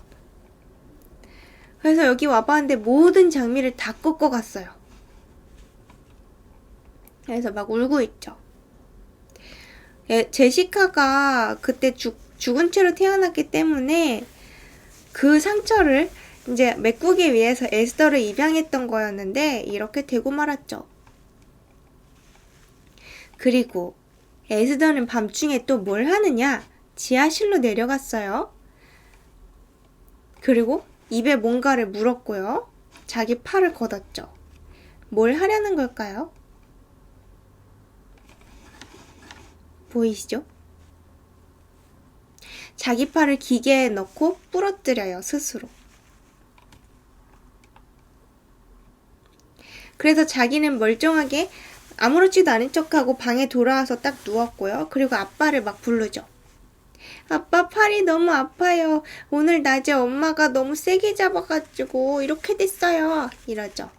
그래서 여기 와봤는데 모든 장미를 다 꺾어 갔어요. 그래서 막 울고 있죠. 제시카가 그때 죽은 채로 태어났기 때문에 그 상처를 이제 메꾸기 위해서 에스더를 입양했던 거였는데 이렇게 되고 말았죠. 그리고 에스더는 밤중에 또 뭘 하느냐? 지하실로 내려갔어요. 그리고 입에 뭔가를 물었고요. 자기 팔을 걷었죠. 뭘 하려는 걸까요? 보이시죠? 자기 팔을 기계에 넣고 부러뜨려요, 스스로. 그래서 자기는 멀쩡하게 아무렇지도 않은 척하고 방에 돌아와서 딱 누웠고요. 그리고 아빠를 막 부르죠. 아빠, 팔이 너무 아파요. 오늘 낮에 엄마가 너무 세게 잡아가지고 이렇게 됐어요. 이러죠.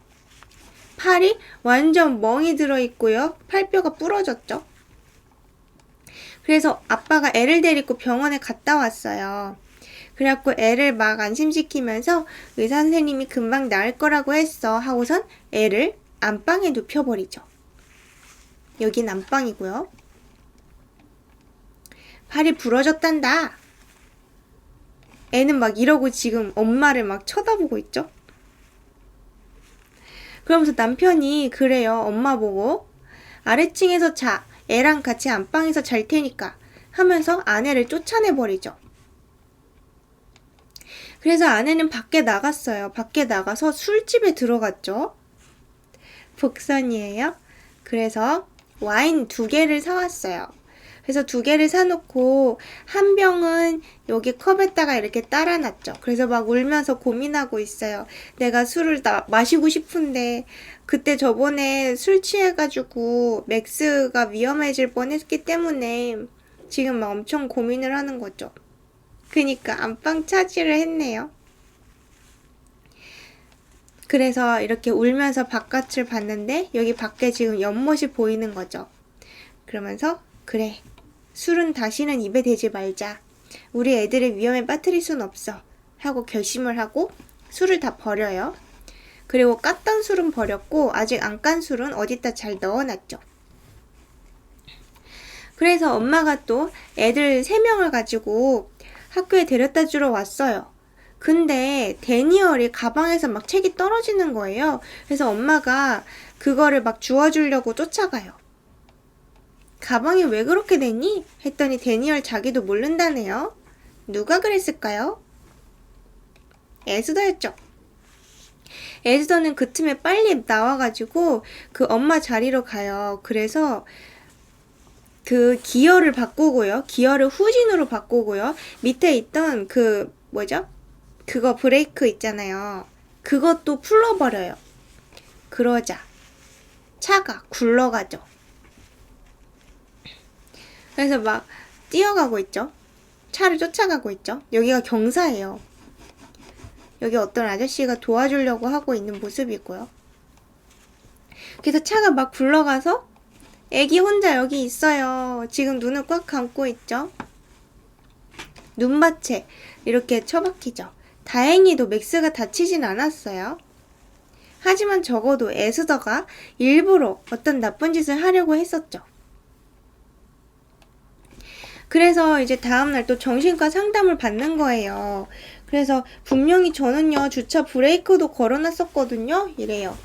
팔이 완전 멍이 들어있고요. 팔뼈가 부러졌죠. 그래서 아빠가 애를 데리고 병원에 갔다 왔어요. 그래갖고 애를 막 안심시키면서 의사 선생님이 금방 나을 거라고 했어 하고선 애를 안방에 눕혀버리죠. 여긴 안방이고요. 팔이 부러졌단다. 애는 막 이러고 지금 엄마를 막 쳐다보고 있죠. 그러면서 남편이 그래요. 엄마 보고 아래층에서 자. 애랑 같이 안방에서 잘 테니까 하면서 아내를 쫓아내버리죠. 그래서 아내는 밖에 나갔어요. 밖에 나가서 술집에 들어갔죠. 복선이에요. 그래서 와인 2개를 사왔어요. 그래서 2개를 사놓고 한 병은 여기 컵에다가 이렇게 따라놨죠. 그래서 막 울면서 고민하고 있어요. 내가 술을 마시고 싶은데 그때 저번에 술 취해가지고 맥스가 위험해질 뻔했기 때문에 지금 막 엄청 고민을 하는 거죠. 그니까 안방 차지를 했네요. 그래서 이렇게 울면서 바깥을 봤는데 여기 밖에 지금 연못이 보이는 거죠. 그러면서 그래, 술은 다시는 입에 대지 말자. 우리 애들을 위험에 빠뜨릴 순 없어. 하고 결심을 하고 술을 다 버려요. 그리고 깠던 술은 버렸고 아직 안 깐 술은 어디다 잘 넣어놨죠. 그래서 엄마가 또 애들 3명을 가지고 학교에 데려다 주러 왔어요. 근데 데니얼이 가방에서 막 책이 떨어지는 거예요. 그래서 엄마가 그거를 막 주워주려고 쫓아가요. 가방이 왜 그렇게 됐니? 했더니 데니얼 자기도 모른다네요. 누가 그랬을까요? 에스더였죠. 에스더는 그 틈에 빨리 나와가지고 그 엄마 자리로 가요. 그래서 그 기어를 바꾸고요. 기어를 후진으로 바꾸고요. 밑에 있던 그 뭐죠? 그거 브레이크 있잖아요. 그것도 풀러버려요. 그러자 차가 굴러가죠. 그래서 막 뛰어가고 있죠. 차를 쫓아가고 있죠. 여기가 경사예요. 여기 어떤 아저씨가 도와주려고 하고 있는 모습이고요. 그래서 차가 막 굴러가서 애기 혼자 여기 있어요. 지금 눈을 꽉 감고 있죠. 눈밭에 이렇게 처박히죠. 다행히도 맥스가 다치진 않았어요. 하지만 적어도 에스더가 일부러 어떤 나쁜 짓을 하려고 했었죠. 그래서 이제 다음날 또 정신과 상담을 받는 거예요. 그래서 분명히 저는요 주차 브레이크도 걸어놨었거든요. 이래요.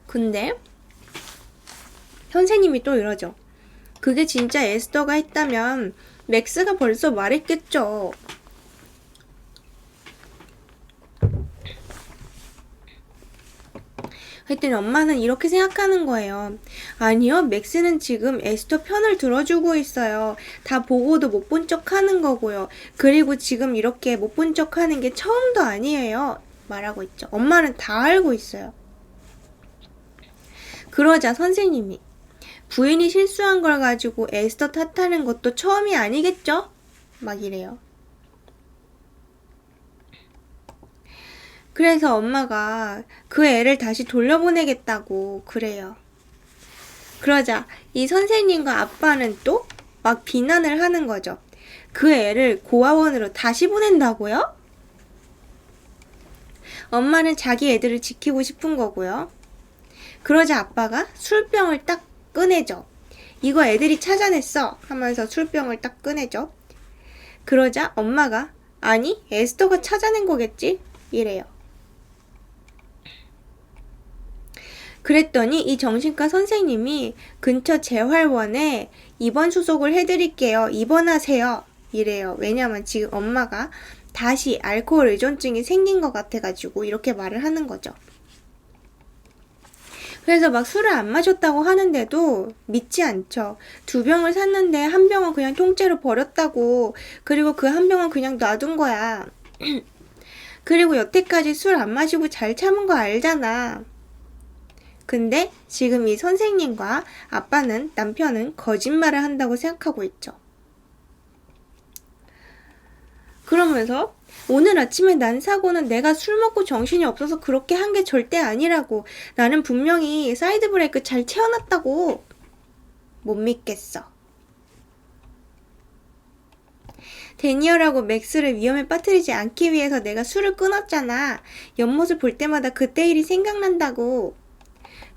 근데 선생님이 또 이러죠. 그게 진짜 에스더가 했다면 맥스가 벌써 말했겠죠. 했더니 엄마는 이렇게 생각하는 거예요. 아니요, 맥스는 지금 에스더 편을 들어주고 있어요. 다 보고도 못 본 척 하는 거고요. 그리고 지금 이렇게 못 본 척 하는 게 처음도 아니에요. 말하고 있죠. 엄마는 다 알고 있어요. 그러자 선생님이 부인이 실수한 걸 가지고 에스더 탓하는 것도 처음이 아니겠죠? 막 이래요. 그래서 엄마가 그 애를 다시 돌려보내겠다고 그래요. 그러자 이 선생님과 아빠는 또 막 비난을 하는 거죠. 그 애를 고아원으로 다시 보낸다고요? 엄마는 자기 애들을 지키고 싶은 거고요. 그러자 아빠가 술병을 딱 꺼내죠. 이거 애들이 찾아냈어 하면서 술병을 딱 꺼내죠. 그러자 엄마가 아니 에스더가 찾아낸 거겠지? 이래요. 그랬더니 이 정신과 선생님이 근처 재활원에 입원 수속을 해드릴게요. 입원하세요. 이래요. 왜냐면 지금 엄마가 다시 알코올 의존증이 생긴 것 같아가지고 이렇게 말을 하는 거죠. 그래서 막 술을 안 마셨다고 하는데도 믿지 않죠. 2병을 샀는데 1병은 그냥 통째로 버렸다고. 그리고 그 1병은 그냥 놔둔 거야. 그리고 여태까지 술 안 마시고 잘 참은 거 알잖아. 근데 지금 이 선생님과 아빠는, 남편은 거짓말을 한다고 생각하고 있죠. 그러면서 오늘 아침에 난 사고는 내가 술 먹고 정신이 없어서 그렇게 한 게 절대 아니라고. 나는 분명히 사이드 브레이크 잘 채워놨다고. 못 믿겠어. 데니얼하고 맥스를 위험에 빠뜨리지 않기 위해서 내가 술을 끊었잖아. 옆모습 볼 때마다 그때 일이 생각난다고.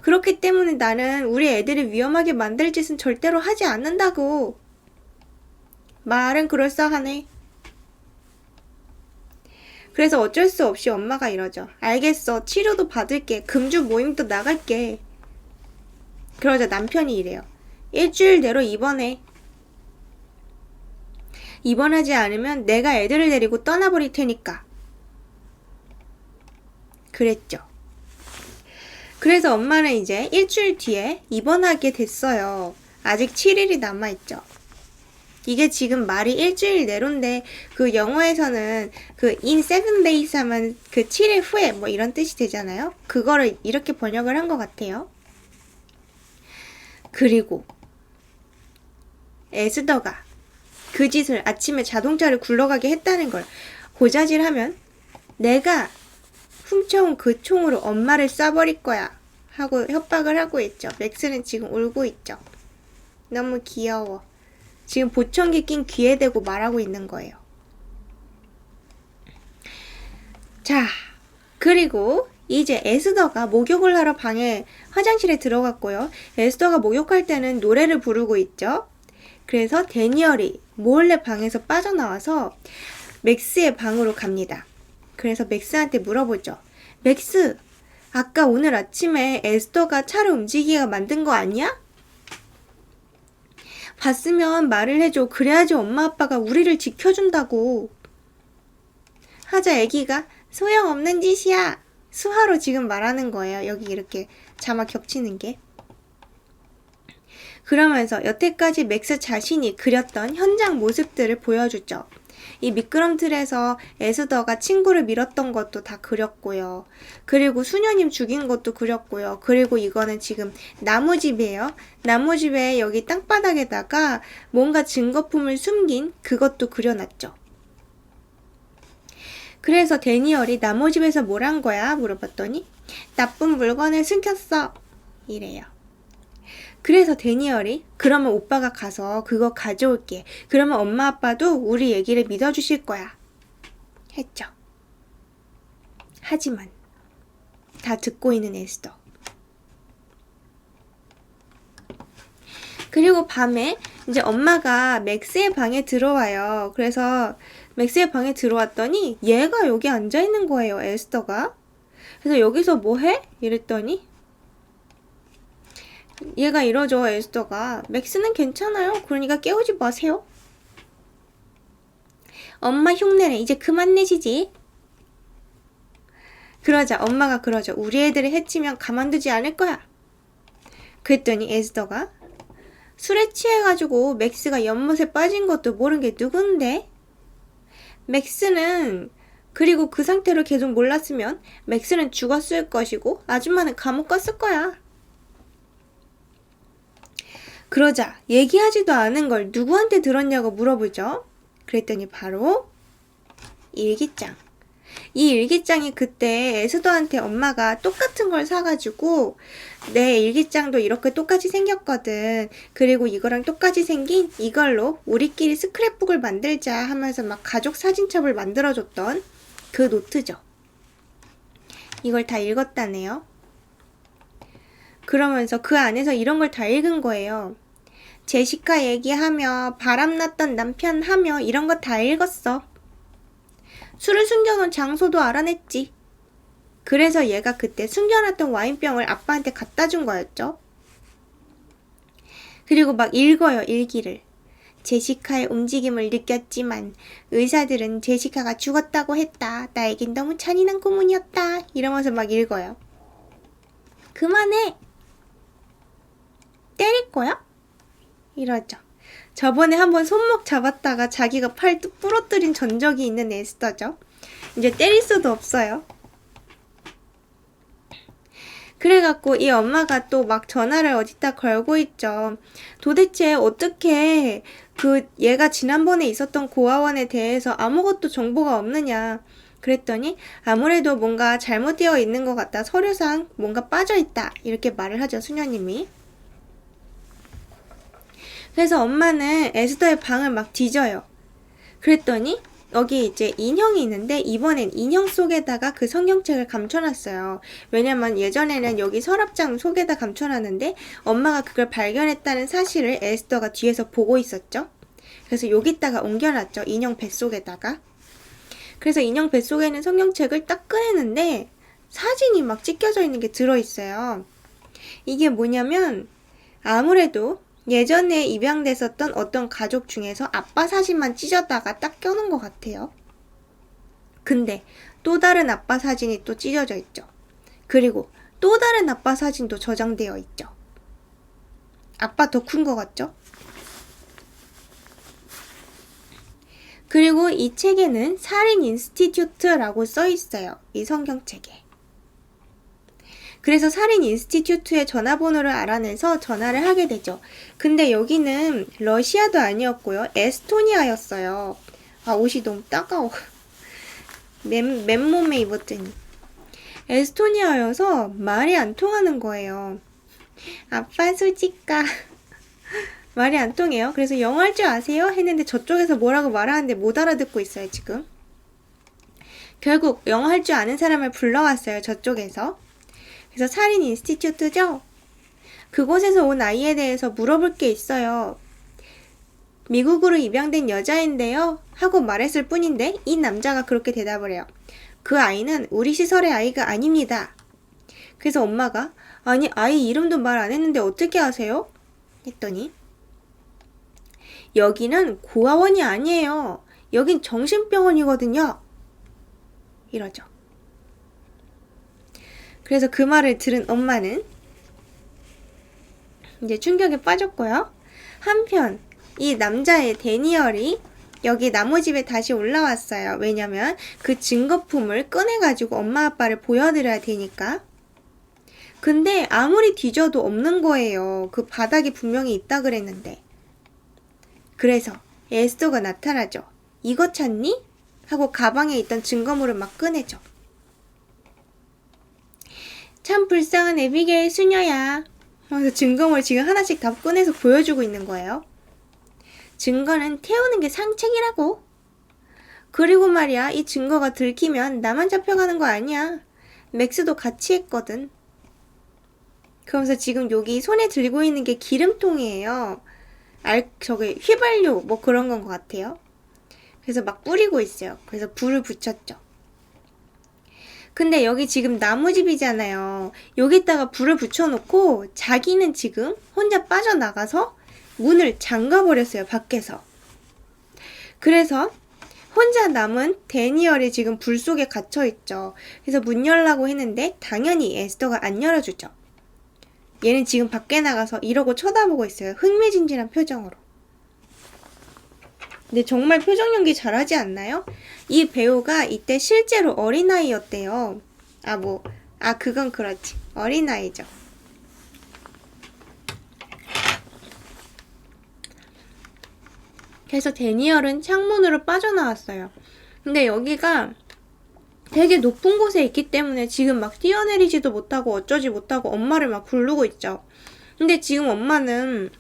그렇기 때문에 나는 우리 애들을 위험하게 만들 짓은 절대로 하지 않는다고. 말은 그럴싸하네. 그래서 어쩔 수 없이 엄마가 이러죠. 알겠어. 치료도 받을게. 금주 모임도 나갈게. 그러자 남편이 이래요. 일주일 내로 입원해. 입원하지 않으면 내가 애들을 데리고 떠나버릴 테니까. 그랬죠. 그래서 엄마는 이제 일주일 뒤에 입원하게 됐어요. 아직 7일이 남아있죠. 이게 지금 말이 일주일 내로인데 그 영어에서는 그 in 7 days 하면 그 7일 후에 뭐 이런 뜻이 되잖아요. 그거를 이렇게 번역을 한 것 같아요. 그리고 에스더가 그 짓을 아침에 자동차를 굴러가게 했다는 걸 고자질하면 내가 훔쳐온 그 총으로 엄마를 쏴버릴 거야 하고 협박을 하고 있죠. 맥스는 지금 울고 있죠. 너무 귀여워. 지금 보청기 낀 귀에 대고 말하고 있는 거예요. 자, 그리고 이제 에스더가 목욕을 하러 화장실에 들어갔고요. 에스더가 목욕할 때는 노래를 부르고 있죠. 그래서 데니얼이 몰래 방에서 빠져나와서 맥스의 방으로 갑니다. 그래서 맥스한테 물어보죠. 맥스, 아까 오늘 아침에 에스더가 차를 움직이게 만든 거 아니야? 봤으면 말을 해줘. 그래야지 엄마 아빠가 우리를 지켜준다고. 하자 애기가 소용없는 짓이야. 수화로 지금 말하는 거예요. 여기 이렇게 자막 겹치는 게. 그러면서 여태까지 맥스 자신이 그렸던 현장 모습들을 보여주죠. 이 미끄럼틀에서 에스더가 친구를 밀었던 것도 다 그렸고요. 그리고 수녀님 죽인 것도 그렸고요. 그리고 이거는 지금 나무집이에요. 나무집에 여기 땅바닥에다가 뭔가 증거품을 숨긴 그것도 그려놨죠. 그래서 데니얼이 나무집에서 뭘 한 거야? 물어봤더니 나쁜 물건을 숨겼어. 이래요. 그래서 데니얼이 그러면 오빠가 가서 그거 가져올게. 그러면 엄마 아빠도 우리 얘기를 믿어주실 거야. 했죠. 하지만 다 듣고 있는 에스더. 그리고 밤에 이제 엄마가 맥스의 방에 들어와요. 그래서 맥스의 방에 들어왔더니 얘가 여기 앉아있는 거예요. 에스더가. 그래서 여기서 뭐 해? 이랬더니 얘가 이러죠. 에스더가. 맥스는 괜찮아요. 그러니까 깨우지 마세요. 엄마 흉내내. 이제 그만 내시지. 그러자 엄마가 그러죠. 우리 애들을 해치면 가만두지 않을 거야. 그랬더니 에스더가 술에 취해가지고 맥스가 연못에 빠진 것도 모른 게 누군데? 맥스는 그리고 그 상태로 계속 몰랐으면 맥스는 죽었을 것이고 아줌마는 감옥 갔을 거야. 그러자 얘기하지도 않은 걸 누구한테 들었냐고 물어보죠. 그랬더니 바로 일기장. 이 일기장이 그때 에스더한테 엄마가 똑같은 걸 사가지고 내 일기장도 이렇게 똑같이 생겼거든. 그리고 이거랑 똑같이 생긴 이걸로 우리끼리 스크랩북을 만들자 하면서 막 가족 사진첩을 만들어줬던 그 노트죠. 이걸 다 읽었다네요. 그러면서 그 안에서 이런 걸 다 읽은 거예요. 제시카 얘기하며 바람났던 남편 하며 이런 거 다 읽었어. 술을 숨겨놓은 장소도 알아냈지. 그래서 얘가 그때 숨겨놨던 와인병을 아빠한테 갖다 준 거였죠. 그리고 막 읽어요, 일기를. 제시카의 움직임을 느꼈지만 의사들은 제시카가 죽었다고 했다. 나에겐 너무 잔인한 고문이었다. 이러면서 막 읽어요. 그만해! 때릴 거야? 이러죠. 저번에 한번 손목 잡았다가 자기가 팔 부러뜨린 전적이 있는 에스더죠. 이제 때릴 수도 없어요. 그래갖고 이 엄마가 또 막 전화를 어디다 걸고 있죠. 도대체 어떻게 얘가 지난번에 있었던 고아원에 대해서 아무것도 정보가 없느냐. 그랬더니 아무래도 뭔가 잘못되어 있는 것 같다. 서류상 뭔가 빠져있다. 이렇게 말을 하죠, 수녀님이. 그래서 엄마는 에스더의 방을 막 뒤져요. 그랬더니 여기 이제 인형이 있는데 이번엔 인형 속에다가 그 성경책을 감춰놨어요. 왜냐면 예전에는 여기 서랍장 속에다 감춰놨는데 엄마가 그걸 발견했다는 사실을 에스더가 뒤에서 보고 있었죠. 그래서 여기다가 옮겨놨죠. 인형 뱃속에다가. 그래서 인형 뱃속에는 성경책을 딱 꺼내는데 사진이 막 찢겨져 있는 게 들어있어요. 이게 뭐냐면 아무래도 예전에 입양됐었던 어떤 가족 중에서 아빠 사진만 찢었다가 딱 껴놓은 것 같아요. 근데 또 다른 아빠 사진이 또 찢어져 있죠. 그리고 또 다른 아빠 사진도 저장되어 있죠. 아빠 더 큰 것 같죠? 그리고 이 책에는 살인 인스티튜트라고 써 있어요. 이 성경책에. 그래서 살인 인스티튜트의 전화번호를 알아내서 전화를 하게 되죠. 근데 여기는 러시아도 아니었고요. 에스토니아였어요. 아, 옷이 너무 따가워. 맨몸에 입었더니. 에스토니아여서 말이 안 통하는 거예요. 아빠 수지가 말이 안 통해요. 그래서 영어 할 줄 아세요? 했는데 저쪽에서 뭐라고 말하는데 못 알아듣고 있어요, 지금. 결국 영어 할 줄 아는 사람을 불러왔어요, 저쪽에서. 그래서 살인 인스티튜트죠? 그곳에서 온 아이에 대해서 물어볼 게 있어요. 미국으로 입양된 여자인데요. 하고 말했을 뿐인데 이 남자가 그렇게 대답을 해요. 그 아이는 우리 시설의 아이가 아닙니다. 그래서 엄마가 아니 아이 이름도 말 안 했는데 어떻게 아세요? 했더니 여기는 고아원이 아니에요. 여긴 정신병원이거든요. 이러죠. 그래서 그 말을 들은 엄마는 이제 충격에 빠졌고요. 한편 이 남자의 데니얼이 여기 나무집에 다시 올라왔어요. 왜냐면 그 증거품을 꺼내가지고 엄마 아빠를 보여드려야 되니까. 근데 아무리 뒤져도 없는 거예요. 그 바닥에 분명히 있다 그랬는데. 그래서 에스더가 나타나죠. 이거 찾니? 하고 가방에 있던 증거물을 막 꺼내죠. 참 불쌍한 에비게일 수녀야. 그래서 증거물 지금 하나씩 다 꺼내서 보여주고 있는 거예요. 증거는 태우는 게 상책이라고. 그리고 말이야, 이 증거가 들키면 나만 잡혀가는 거 아니야. 맥스도 같이 했거든. 그러면서 지금 여기 손에 들고 있는 게 기름통이에요. 저게 휘발유 뭐 그런 건 것 같아요. 그래서 막 뿌리고 있어요. 그래서 불을 붙였죠. 근데 여기 지금 나무집이잖아요. 여기다가 불을 붙여놓고 자기는 지금 혼자 빠져나가서 문을 잠가버렸어요. 밖에서. 그래서 혼자 남은 데니얼이 지금 불 속에 갇혀있죠. 그래서 문 열라고 했는데 당연히 에스더가 안 열어주죠. 얘는 지금 밖에 나가서 이러고 쳐다보고 있어요. 흥미진진한 표정으로. 근데 정말 표정 연기 잘하지 않나요? 이 배우가 이때 실제로 어린아이였대요. 그건 그렇지. 어린아이죠. 그래서 데니얼은 창문으로 빠져나왔어요. 근데 여기가 되게 높은 곳에 있기 때문에 지금 막 뛰어내리지도 못하고 어쩌지 못하고 엄마를 막 부르고 있죠. 근데 지금 엄마는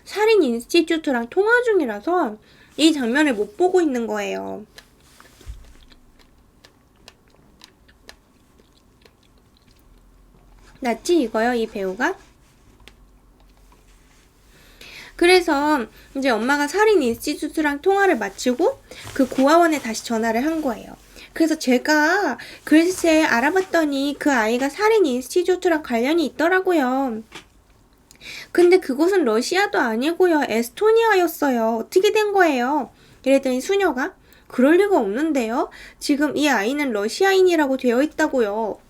살인 인스티튜트랑 통화 중이라서 이 장면을 못 보고 있는 거예요. 낫지 이거요, 이 배우가? 그래서 이제 엄마가 살인 인스티튜트랑 통화를 마치고 그 고아원에 다시 전화를 한 거예요. 그래서 제가 글쎄 알아봤더니 그 아이가 살인 인스티튜트랑 관련이 있더라고요. 근데 그곳은 러시아도 아니고요. 에스토니아였어요. 어떻게 된 거예요? 이랬더니 수녀가 그럴 리가 없는데요. 지금 이 아이는 러시아인이라고 되어 있다고요.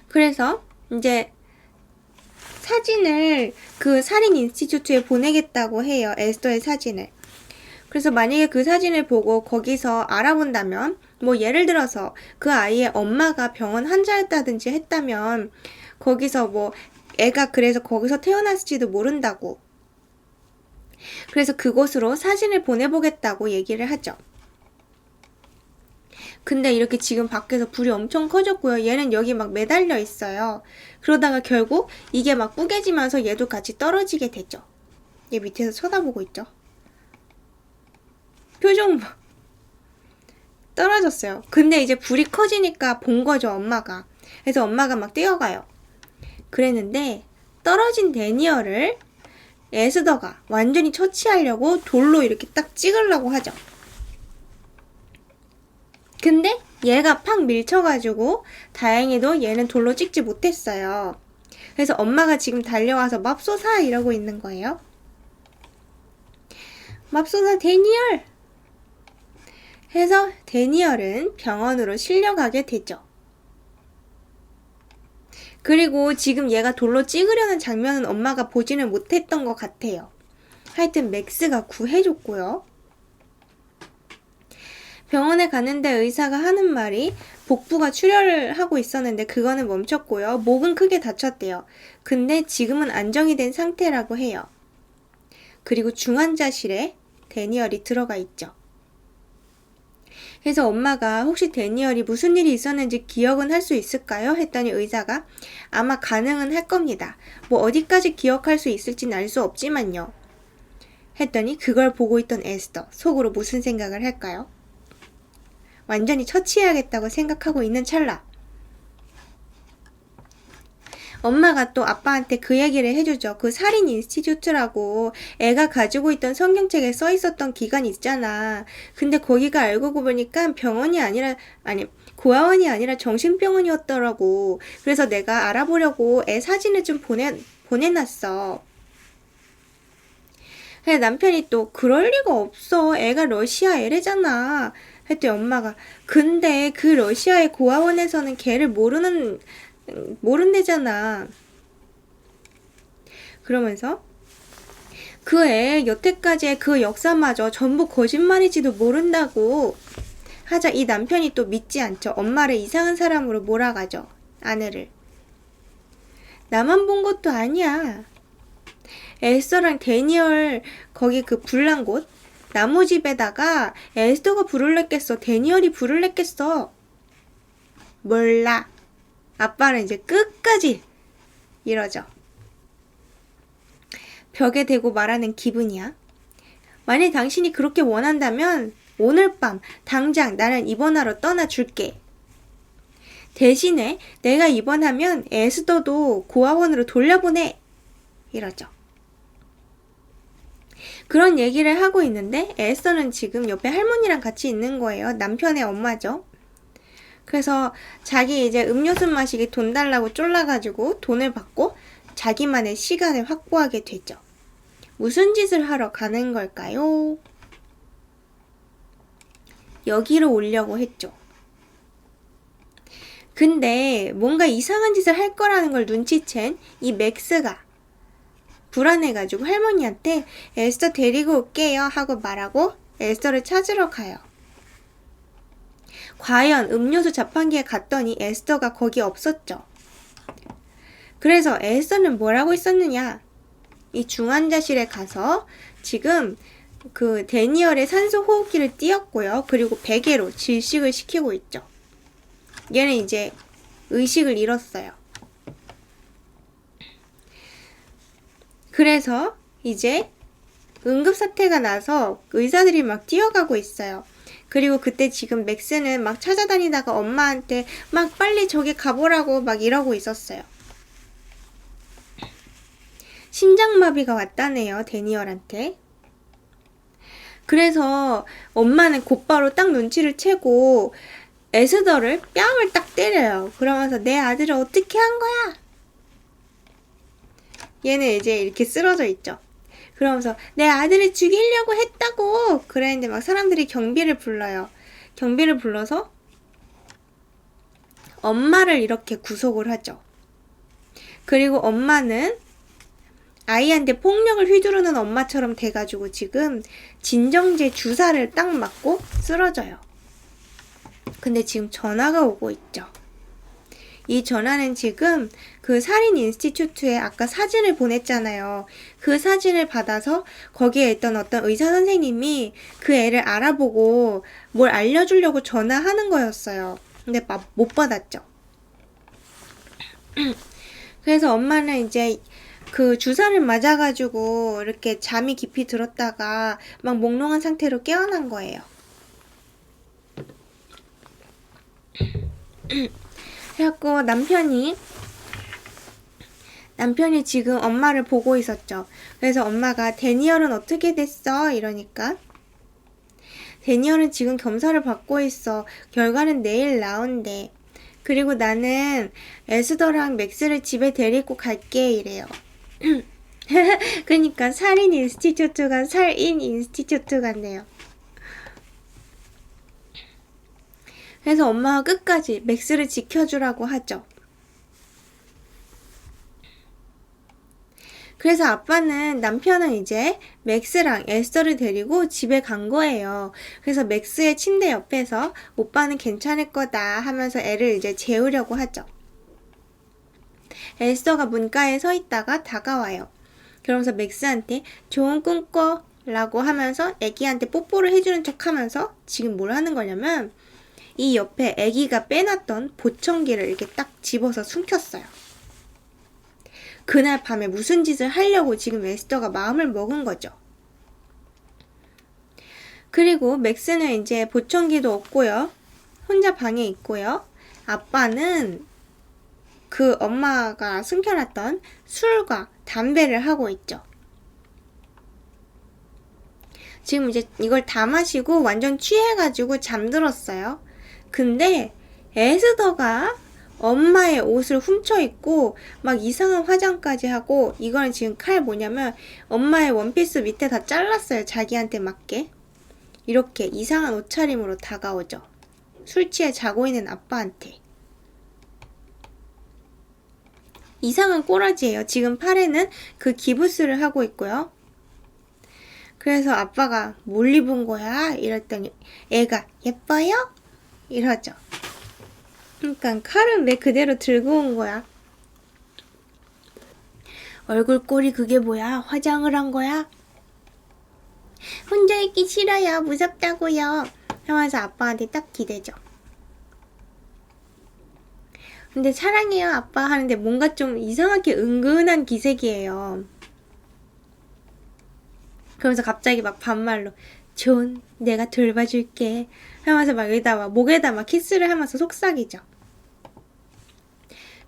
그래서 이제 사진을 그 살인 인스티튜트에 보내겠다고 해요. 에스더의 사진을. 그래서 만약에 그 사진을 보고 거기서 알아본다면 뭐 예를 들어서 그 아이의 엄마가 병원 환자였다든지 했다면 거기서 뭐 애가 그래서 거기서 태어났을지도 모른다고. 그래서 그곳으로 사진을 보내보겠다고 얘기를 하죠. 근데 이렇게 지금 밖에서 불이 엄청 커졌고요. 얘는 여기 막 매달려 있어요. 그러다가 결국 이게 막 뿌개지면서 얘도 같이 떨어지게 되죠. 얘 밑에서 쳐다보고 있죠. 표정 봐. 떨어졌어요. 근데 이제 불이 커지니까 본 거죠, 엄마가. 그래서 엄마가 막 뛰어가요. 그랬는데 떨어진 데니얼을 에스더가 완전히 처치하려고 돌로 이렇게 딱 찍으려고 하죠. 근데 얘가 팍 밀쳐가지고 다행히도 얘는 돌로 찍지 못했어요. 그래서 엄마가 지금 달려와서 맙소사 이러고 있는 거예요. 맙소사 데니얼! 해서 데니얼은 병원으로 실려가게 되죠. 그리고 지금 얘가 돌로 찍으려는 장면은 엄마가 보지는 못했던 것 같아요. 하여튼 맥스가 구해줬고요. 병원에 갔는데 의사가 하는 말이 복부가 출혈을 하고 있었는데 그거는 멈췄고요. 목은 크게 다쳤대요. 근데 지금은 안정이 된 상태라고 해요. 그리고 중환자실에 데니얼이 들어가 있죠. 그래서 엄마가 혹시 데니얼이 무슨 일이 있었는지 기억은 할 수 있을까요? 했더니 의사가 아마 가능은 할 겁니다. 뭐 어디까지 기억할 수 있을진 알 수 없지만요. 했더니 그걸 보고 있던 에스더 속으로 무슨 생각을 할까요? 완전히 처치해야겠다고 생각하고 있는 찰나 엄마가 또 아빠한테 그 얘기를 해주죠. 그 살인 인스티튜트라고 애가 가지고 있던 성경책에 써 있었던 기관이 있잖아. 근데 거기가 알고 보니까 병원이 아니라 고아원이 아니라 정신병원이었더라고. 그래서 내가 알아보려고 애 사진을 좀 보내놨어. 근데 남편이 또 그럴 리가 없어. 애가 러시아 애래잖아. 했더니 엄마가 근데 그 러시아의 고아원에서는 걔를 모른대잖아. 그러면서 그 애 여태까지의 그 역사마저 전부 거짓말일지도 모른다고 하자 이 남편이 또 믿지 않죠. 엄마를 이상한 사람으로 몰아가죠. 아내를. 나만 본 것도 아니야. 에스더랑 데니얼 거기 그 불난 곳 나무집에다가 에스더가 불을 냈겠어? 데니얼이 불을 냈겠어? 몰라. 아빠는 이제 끝까지 이러죠. 벽에 대고 말하는 기분이야. 만약 당신이 그렇게 원한다면 오늘 밤 당장 나는 입원하러 떠나줄게. 대신에 내가 입원하면 에스더도 고아원으로 돌려보내. 이러죠. 그런 얘기를 하고 있는데 에스더는 지금 옆에 할머니랑 같이 있는 거예요. 남편의 엄마죠. 그래서 자기 이제 음료수 마시기 돈 달라고 쫄라가지고 돈을 받고 자기만의 시간을 확보하게 되죠. 무슨 짓을 하러 가는 걸까요? 여기로 오려고 했죠. 근데 뭔가 이상한 짓을 할 거라는 걸 눈치챈 이 맥스가 불안해가지고 할머니한테 에스더 데리고 올게요 하고 말하고 에스더를 찾으러 가요. 과연 음료수 자판기에 갔더니 에스더가 거기 없었죠. 그래서 에스더는 뭘 하고 있었느냐? 이 중환자실에 가서 지금 그 데니얼의 산소 호흡기를 띄었고요. 그리고 베개로 질식을 시키고 있죠. 얘는 이제 의식을 잃었어요. 그래서 이제 응급사태가 나서 의사들이 막 뛰어가고 있어요. 그리고 그때 지금 맥스는 막 찾아다니다가 엄마한테 막 빨리 저기 가보라고 막 이러고 있었어요. 심장마비가 왔다네요, 데니얼한테. 그래서 엄마는 곧바로 딱 눈치를 채고 에스더를 뺨을 딱 때려요. 그러면서 내 아들을 어떻게 한 거야? 얘는 이제 이렇게 쓰러져 있죠. 그러면서 내 아들을 죽이려고 했다고 그랬는데 막 사람들이 경비를 불러요. 경비를 불러서 엄마를 이렇게 구속을 하죠. 그리고 엄마는 아이한테 폭력을 휘두르는 엄마처럼 돼가지고 지금 진정제 주사를 딱 맞고 쓰러져요. 근데 지금 전화가 오고 있죠. 이 전화는 지금 그 살인 인스티튜트에 아까 사진을 보냈잖아요. 그 사진을 받아서 거기에 있던 어떤 의사 선생님이 그 애를 알아보고 뭘 알려주려고 전화하는 거였어요. 근데 못 받았죠. 그래서 엄마는 이제 그 주사를 맞아가지고 이렇게 잠이 깊이 들었다가 막 몽롱한 상태로 깨어난 거예요. 그래갖고 남편이 지금 엄마를 보고 있었죠. 그래서 엄마가 데니얼은 어떻게 됐어? 이러니까 데니얼은 지금 검사를 받고 있어. 결과는 내일 나온대. 그리고 나는 에스더랑 맥스를 집에 데리고 갈게 이래요. 그러니까 살인 인스티튜트가 살인 인스티튜트 같네요. 그래서 엄마가 끝까지 맥스를 지켜주라고 하죠. 그래서 남편은 이제 맥스랑 에스더를 데리고 집에 간 거예요. 그래서 맥스의 침대 옆에서 오빠는 괜찮을 거다 하면서 애를 이제 재우려고 하죠. 에스더가 문가에 서 있다가 다가와요. 그러면서 맥스한테 좋은 꿈 꿔 라고 하면서 애기한테 뽀뽀를 해주는 척 하면서 지금 뭘 하는 거냐면 이 옆에 애기가 빼놨던 보청기를 이렇게 딱 집어서 숨겼어요. 그날 밤에 무슨 짓을 하려고 지금 에스더가 마음을 먹은 거죠. 그리고 맥스는 이제 보청기도 없고요. 혼자 방에 있고요. 아빠는 그 엄마가 숨겨놨던 술과 담배를 하고 있죠. 지금 이제 이걸 다 마시고 완전 취해가지고 잠들었어요. 근데 에스더가 엄마의 옷을 훔쳐 입고 막 이상한 화장까지 하고 이거는 지금 칼 뭐냐면 엄마의 원피스 밑에 다 잘랐어요. 자기한테 맞게. 이렇게 이상한 옷차림으로 다가오죠. 술 취해 자고 있는 아빠한테. 이상한 꼬라지예요. 지금 팔에는 그 기부스를 하고 있고요. 그래서 아빠가 뭘 입은 거야? 이랬더니 애가 예뻐요? 이러죠. 그러니까 칼은 왜 그대로 들고 온 거야? 얼굴 꼴이 그게 뭐야? 화장을 한 거야? 혼자 있기 싫어요. 무섭다고요. 하면서 아빠한테 딱 기대죠. 근데 사랑해요 아빠 하는데 뭔가 좀 이상하게 은근한 기색이에요. 그러면서 갑자기 막 반말로 존 내가 돌봐줄게 하면서 막 여기다 막 목에다 막 키스를 하면서 속삭이죠.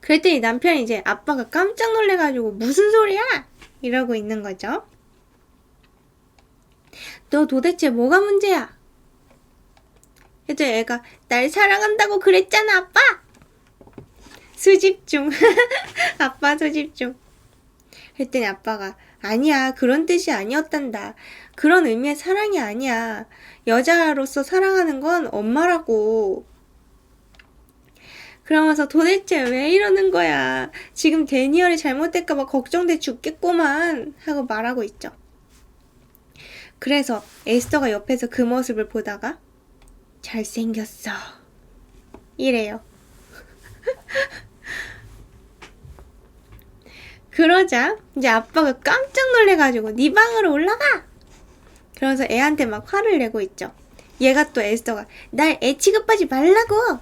그랬더니 남편이 이제 아빠가 깜짝 놀래가지고 무슨 소리야? 이러고 있는 거죠. 너 도대체 뭐가 문제야? 그랬더니 애가 날 사랑한다고 그랬잖아 아빠! 수집중. 아빠 수집중. 그랬더니 아빠가 아니야 그런 뜻이 아니었단다. 그런 의미의 사랑이 아니야. 여자로서 사랑하는 건 엄마라고. 그러면서 도대체 왜 이러는 거야. 지금 데니얼이 잘못될까봐 걱정돼 죽겠구만 하고 말하고 있죠. 그래서 에스더가 옆에서 그 모습을 보다가 잘생겼어 이래요. 그러자 이제 아빠가 깜짝 놀래가지고 네 방으로 올라가! 그러면서 애한테 막 화를 내고 있죠. 얘가 또 에스더가 날 애 취급하지 말라고!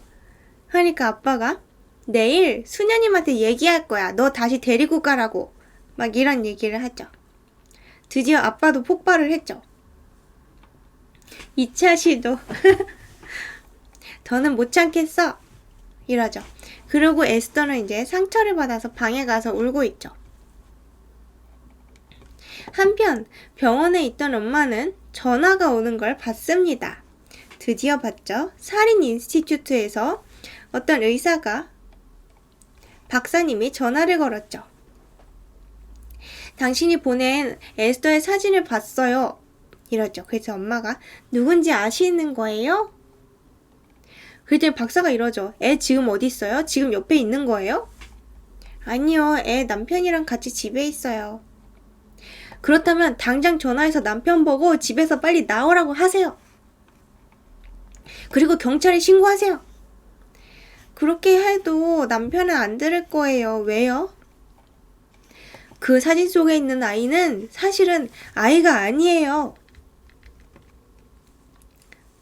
하니까 아빠가 내일 수녀님한테 얘기할 거야. 너 다시 데리고 가라고. 막 이런 얘기를 하죠. 드디어 아빠도 폭발을 했죠. 2차 시도. 더는 못 참겠어. 이러죠. 그리고 에스더는 이제 상처를 받아서 방에 가서 울고 있죠. 한편 병원에 있던 엄마는 전화가 오는 걸 봤습니다. 드디어 봤죠. 살인 인스티튜트에서 어떤 의사가 박사님이 전화를 걸었죠. 당신이 보낸 에스더의 사진을 봤어요. 이러죠. 그래서 엄마가 누군지 아시는 거예요? 그랬더니 박사가 이러죠. 애 지금 어디 있어요? 지금 옆에 있는 거예요? 아니요. 애 남편이랑 같이 집에 있어요. 그렇다면 당장 전화해서 남편 보고 집에서 빨리 나오라고 하세요. 그리고 경찰에 신고하세요. 그렇게 해도 남편은 안 들을 거예요. 왜요? 그 사진 속에 있는 아이는 사실은 아이가 아니에요.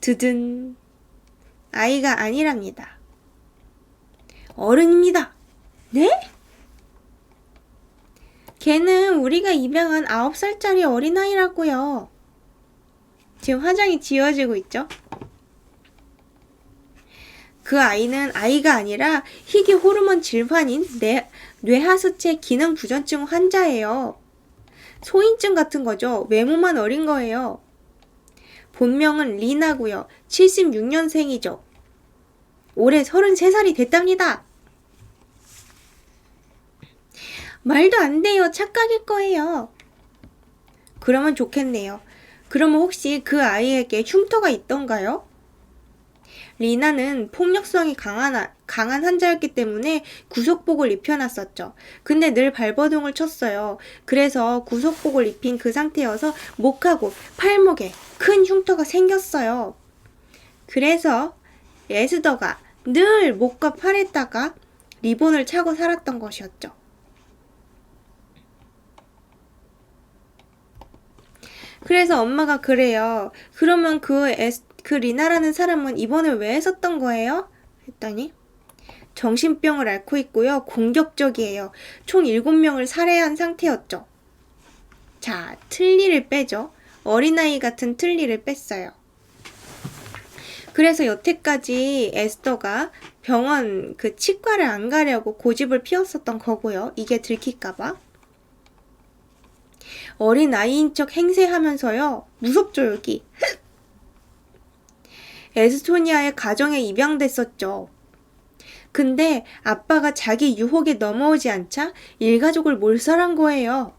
드든. 아이가 아니랍니다. 어른입니다. 네? 걔는 우리가 입양한 9살짜리 어린아이라고요. 지금 화장이 지워지고 있죠? 그 아이는 아이가 아니라 희귀 호르몬 질환인 뇌하수체 기능 부전증 환자예요. 소인증 같은 거죠. 외모만 어린 거예요. 본명은 리나고요. 76년생이죠. 올해 33살이 됐답니다. 말도 안 돼요. 착각일 거예요. 그러면 좋겠네요. 그러면 혹시 그 아이에게 흉터가 있던가요? 리나는 폭력성이 강한 환자였기 때문에 구속복을 입혀놨었죠. 근데 늘 발버둥을 쳤어요. 그래서 구속복을 입힌 그 상태여서 목하고 팔목에 큰 흉터가 생겼어요. 그래서 에스더가 늘 목과 팔에다가 리본을 차고 살았던 것이었죠. 그래서 엄마가 그래요. 그러면 그 리나라는 사람은 입원을 왜 했었던 거예요? 했더니 정신병을 앓고 있고요. 공격적이에요. 총 7명을 살해한 상태였죠. 자, 틀니를 빼죠. 어린아이 같은 틀니를 뺐어요. 그래서 여태까지 에스더가 병원 그 치과를 안 가려고 고집을 피웠었던 거고요. 이게 들킬까봐. 어린아이인 척 행세하면서요. 무섭죠, 여기. 에스토니아의 가정에 입양됐었죠. 근데 아빠가 자기 유혹에 넘어오지 않자 일가족을 몰살한 거예요.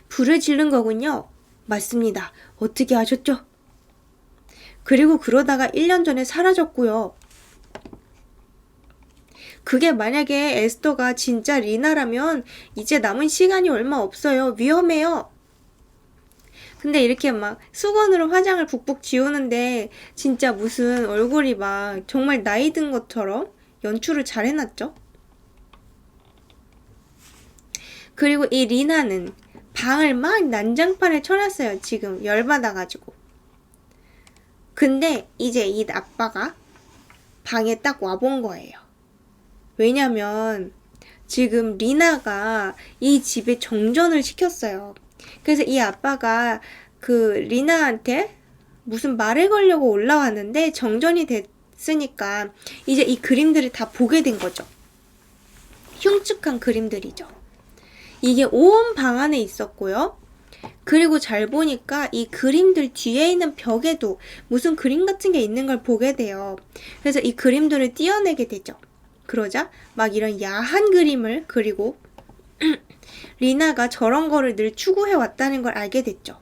불을 지른 거군요. 맞습니다. 어떻게 아셨죠? 그리고 그러다가 1년 전에 사라졌고요. 그게 만약에 에스더가 진짜 리나라면 이제 남은 시간이 얼마 없어요. 위험해요. 근데 이렇게 막 수건으로 화장을 북북 지우는데 진짜 무슨 얼굴이 막 정말 나이 든 것처럼 연출을 잘 해놨죠? 그리고 이 리나는 방을 막 난장판에 쳐놨어요. 지금 열받아가지고. 근데 이제 이 아빠가 방에 딱 와본 거예요. 왜냐면 지금 리나가 이 집에 정전을 시켰어요. 그래서 이 아빠가 그 리나한테 무슨 말을 걸려고 올라왔는데 정전이 됐으니까 이제 이 그림들을 다 보게 된 거죠. 흉측한 그림들이죠. 이게 온 방 안에 있었고요. 그리고 잘 보니까 이 그림들 뒤에 있는 벽에도 무슨 그림 같은 게 있는 걸 보게 돼요. 그래서 이 그림들을 띄어내게 되죠. 그러자 막 이런 야한 그림을 그리고 리나가 저런 거를 늘 추구해 왔다는 걸 알게 됐죠.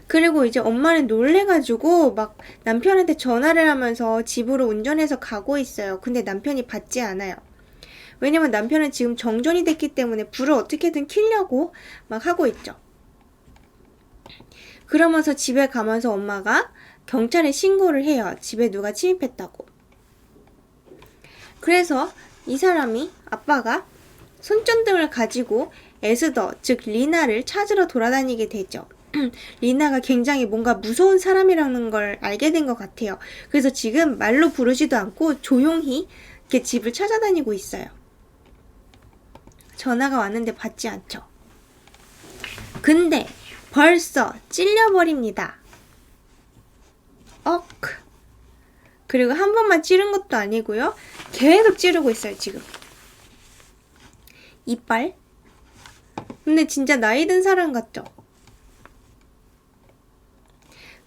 그리고 이제 엄마는 놀래가지고 막 남편한테 전화를 하면서 집으로 운전해서 가고 있어요. 근데 남편이 받지 않아요. 왜냐면 남편은 지금 정전이 됐기 때문에 불을 어떻게든 켜려고 막 하고 있죠. 그러면서 집에 가면서 엄마가 경찰에 신고를 해요. 집에 누가 침입했다고. 그래서 이 사람이 아빠가 손전등을 가지고 에스더, 즉 리나를 찾으러 돌아다니게 되죠. 리나가 굉장히 뭔가 무서운 사람이라는 걸 알게 된 것 같아요. 그래서 지금 말로 부르지도 않고 조용히 이렇게 집을 찾아다니고 있어요. 전화가 왔는데 받지 않죠. 근데 벌써 찔려버립니다. 그리고 한 번만 찌른 것도 아니고요. 계속 찌르고 있어요, 지금. 이빨. 근데 진짜 나이 든 사람 같죠?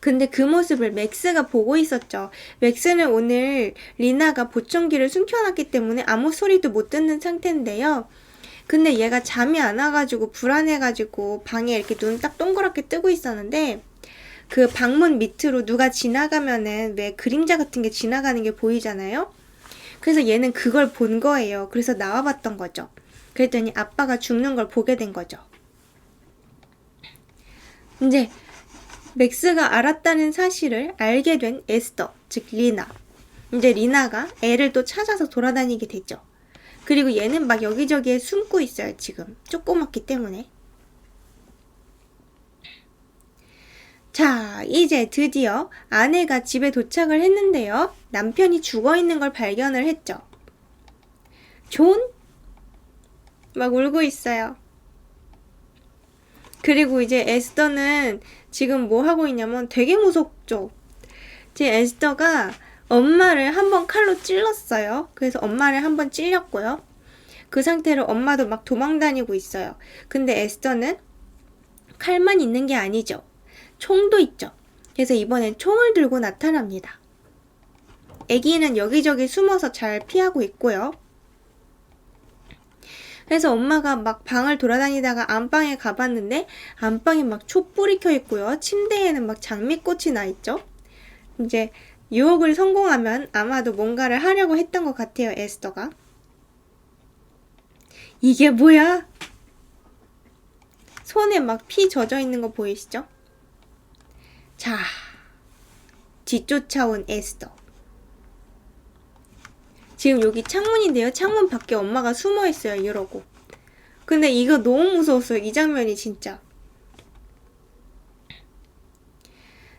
근데 그 모습을 맥스가 보고 있었죠. 맥스는 오늘 리나가 보청기를 숨겨놨기 때문에 아무 소리도 못 듣는 상태인데요. 근데 얘가 잠이 안 와가지고 불안해가지고 방에 이렇게 눈 딱 동그랗게 뜨고 있었는데 그 방문 밑으로 누가 지나가면은 왜 그림자 같은 게 지나가는 게 보이잖아요. 그래서 얘는 그걸 본 거예요. 그래서 나와봤던 거죠. 그랬더니 아빠가 죽는 걸 보게 된 거죠. 이제 맥스가 알았다는 사실을 알게 된 에스더, 즉 리나. 이제 리나가 애를 또 찾아서 돌아다니게 됐죠. 그리고 얘는 막 여기저기에 숨고 있어요, 지금. 조그맣기 때문에. 자, 이제 드디어 아내가 집에 도착을 했는데요. 남편이 죽어있는 걸 발견을 했죠. 존? 막 울고 있어요. 그리고 이제 에스더는 지금 뭐 하고 있냐면 되게 무섭죠. 제 에스더가 엄마를 한번 칼로 찔렀어요. 그래서 엄마를 한번 찔렸고요. 그 상태로 엄마도 막 도망다니고 있어요. 근데 에스더는 칼만 있는 게 아니죠. 총도 있죠. 그래서 이번엔 총을 들고 나타납니다. 아기는 여기저기 숨어서 잘 피하고 있고요. 그래서 엄마가 막 방을 돌아다니다가 안방에 가봤는데 안방에 막 촛불이 켜 있고요. 침대에는 막 장미꽃이 나 있죠. 이제 유혹을 성공하면 아마도 뭔가를 하려고 했던 것 같아요, 에스더가. 이게 뭐야? 손에 막 피 젖어 있는 거 보이시죠? 자, 뒤쫓아온 에스더. 지금 여기 창문인데요. 창문 밖에 엄마가 숨어 있어요, 이러고. 근데 이거 너무 무서웠어요, 이 장면이 진짜.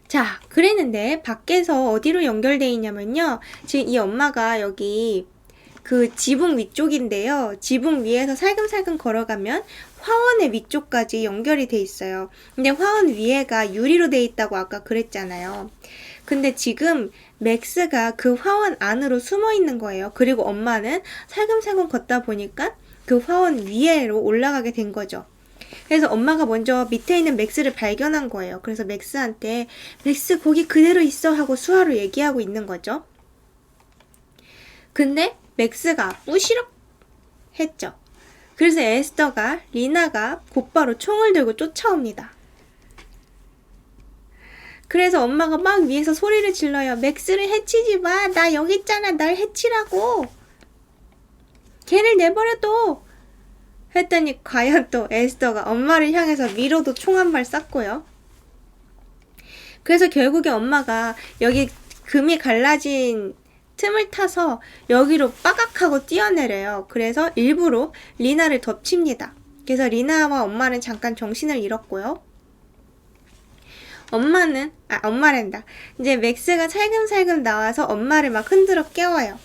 자, 그랬는데 밖에서 어디로 연결돼 있냐면요. 지금 이 엄마가 여기 그 지붕 위쪽인데요. 지붕 위에서 살금살금 걸어가면 화원의 위쪽까지 연결이 돼 있어요. 근데 화원 위에가 유리로 돼 있다고 아까 그랬잖아요. 근데 지금 맥스가 그 화원 안으로 숨어 있는 거예요. 그리고 엄마는 살금살금 걷다 보니까 그 화원 위에로 올라가게 된 거죠. 그래서 엄마가 먼저 밑에 있는 맥스를 발견한 거예요. 그래서 맥스한테 맥스 거기 그대로 있어 하고 수화로 얘기하고 있는 거죠. 근데 맥스가 뿌시럭 했죠. 그래서 에스더가 리나가 곧바로 총을 들고 쫓아옵니다. 그래서 엄마가 막 위에서 소리를 질러요. 맥스를 해치지 마. 나 여기 있잖아. 날 해치라고. 걔를 내버려둬. 했더니 과연 또 에스더가 엄마를 향해서 위로도 총 한 발 쐈고요. 그래서 결국에 엄마가 여기 금이 갈라진 틈을 타서 여기로 빠각하고 뛰어내려요. 그래서 일부러 리나를 덮칩니다. 그래서 리나와 엄마는 잠깐 정신을 잃었고요. 엄마란다. 이제 맥스가 살금살금 나와서 엄마를 막 흔들어 깨워요.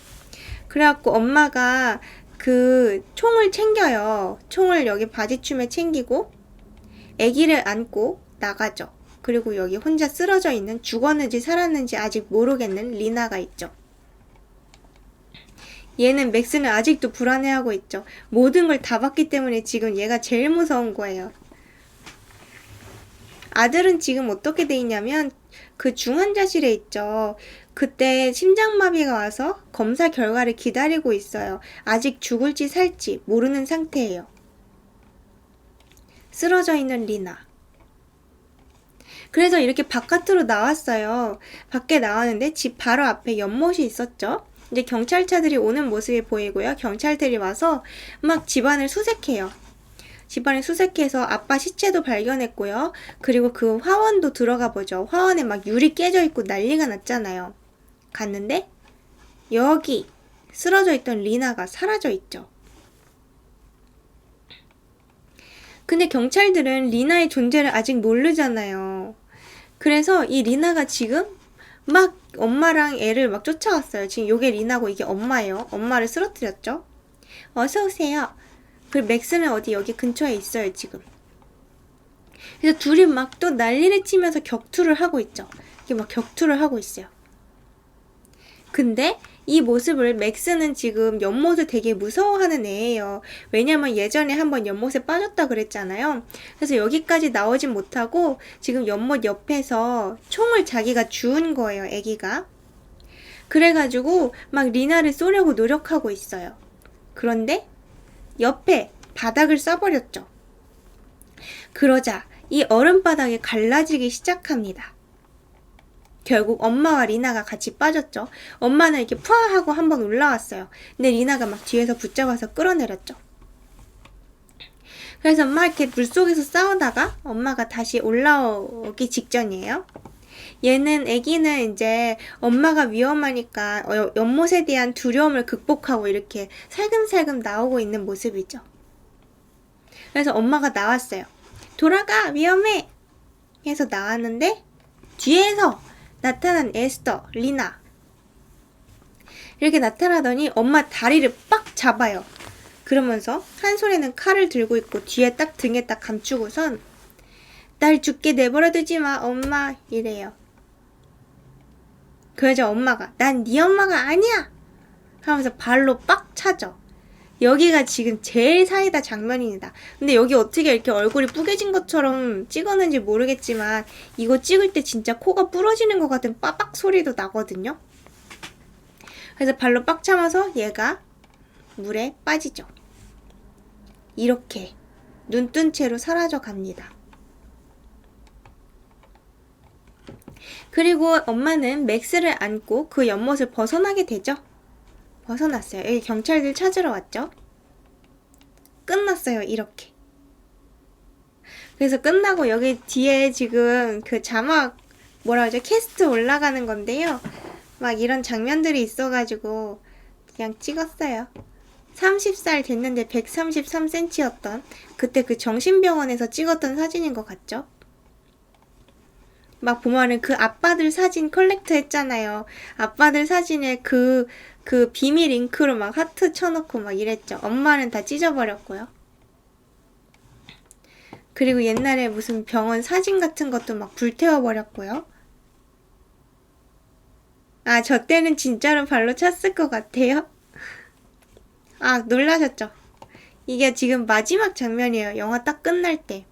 그래갖고 엄마가 그 총을 챙겨요. 총을 여기 바지춤에 챙기고 아기를 안고 나가죠. 그리고 여기 혼자 쓰러져 있는 죽었는지 살았는지 아직 모르겠는 리나가 있죠. 얘는 맥스는 아직도 불안해하고 있죠. 모든 걸 다 봤기 때문에 지금 얘가 제일 무서운 거예요. 아들은 지금 어떻게 돼 있냐면 그 중환자실에 있죠. 그때 심장마비가 와서 검사 결과를 기다리고 있어요. 아직 죽을지 살지 모르는 상태예요. 쓰러져 있는 리나. 그래서 이렇게 바깥으로 나왔어요. 밖에 나왔는데 집 바로 앞에 연못이 있었죠. 이제 경찰차들이 오는 모습이 보이고요. 경찰들이 와서 막 집안을 수색해요. 집안을 수색해서 아빠 시체도 발견했고요. 그리고 그 화원도 들어가 보죠. 화원에 막 유리 깨져 있고 난리가 났잖아요. 갔는데 여기 쓰러져 있던 리나가 사라져 있죠. 근데 경찰들은 리나의 존재를 아직 모르잖아요. 그래서 이 리나가 지금 막 엄마랑 애를 막 쫓아왔어요. 지금 요게 리나고 이게 엄마예요. 엄마를 쓰러뜨렸죠. 어서오세요. 그리고 맥스는 어디 여기 근처에 있어요, 지금. 그래서 둘이 막 또 난리를 치면서 격투를 하고 있죠. 이게 막 격투를 하고 있어요. 근데 이 모습을 맥스는 지금 연못을 되게 무서워하는 애예요. 왜냐면 예전에 한번 연못에 빠졌다 그랬잖아요. 그래서 여기까지 나오진 못하고 지금 연못 옆에서 총을 자기가 주운 거예요, 애기가. 그래가지고 막 리나를 쏘려고 노력하고 있어요. 그런데 옆에 바닥을 쏴버렸죠. 그러자 이 얼음바닥이 갈라지기 시작합니다. 결국 엄마와 리나가 같이 빠졌죠. 엄마는 이렇게 푸아 하고 한번 올라왔어요. 근데 리나가 막 뒤에서 붙잡아서 끌어내렸죠. 그래서 막 이렇게 물속에서 싸우다가 엄마가 다시 올라오기 직전이에요. 얘는 애기는 이제 엄마가 위험하니까 연못에 대한 두려움을 극복하고 이렇게 살금살금 나오고 있는 모습이죠. 그래서 엄마가 나왔어요. 돌아가, 위험해! 해서 나왔는데 뒤에서 나타난 에스더, 리나 이렇게 나타나더니 엄마 다리를 빡 잡아요. 그러면서 한 손에는 칼을 들고 있고 뒤에 딱 등에 딱 감추고선 날 죽게 내버려 두지 마, 엄마 이래요. 그러자 엄마가 난 네 엄마가 아니야 하면서 발로 빡 차죠. 여기가 지금 제일 사이다 장면입니다. 근데 여기 어떻게 이렇게 얼굴이 뿌개진 것처럼 찍었는지 모르겠지만 이거 찍을 때 진짜 코가 부러지는 것 같은 빠박 소리도 나거든요. 그래서 발로 빡 참아서 얘가 물에 빠지죠. 이렇게 눈뜬 채로 사라져 갑니다. 그리고 엄마는 맥스를 안고 그 연못을 벗어나게 되죠. 벗어났어요. 여기 경찰들 찾으러 왔죠. 끝났어요. 이렇게. 그래서 끝나고 여기 뒤에 지금 그 자막 뭐라 그러죠? 캐스트 올라가는 건데요. 막 이런 장면들이 있어가지고 그냥 찍었어요. 30살 됐는데 133cm였던 그때 그 정신병원에서 찍었던 사진인 것 같죠? 막 보면은 그 아빠들 사진 컬렉트 했잖아요. 아빠들 사진에 그 비밀 잉크로 막 하트 쳐놓고 막 이랬죠. 엄마는 다 찢어버렸고요. 그리고 옛날에 무슨 병원 사진 같은 것도 막 불태워버렸고요. 아, 저 때는 진짜로 발로 찼을 것 같아요. 아, 놀라셨죠? 이게 지금 마지막 장면이에요. 영화 딱 끝날 때.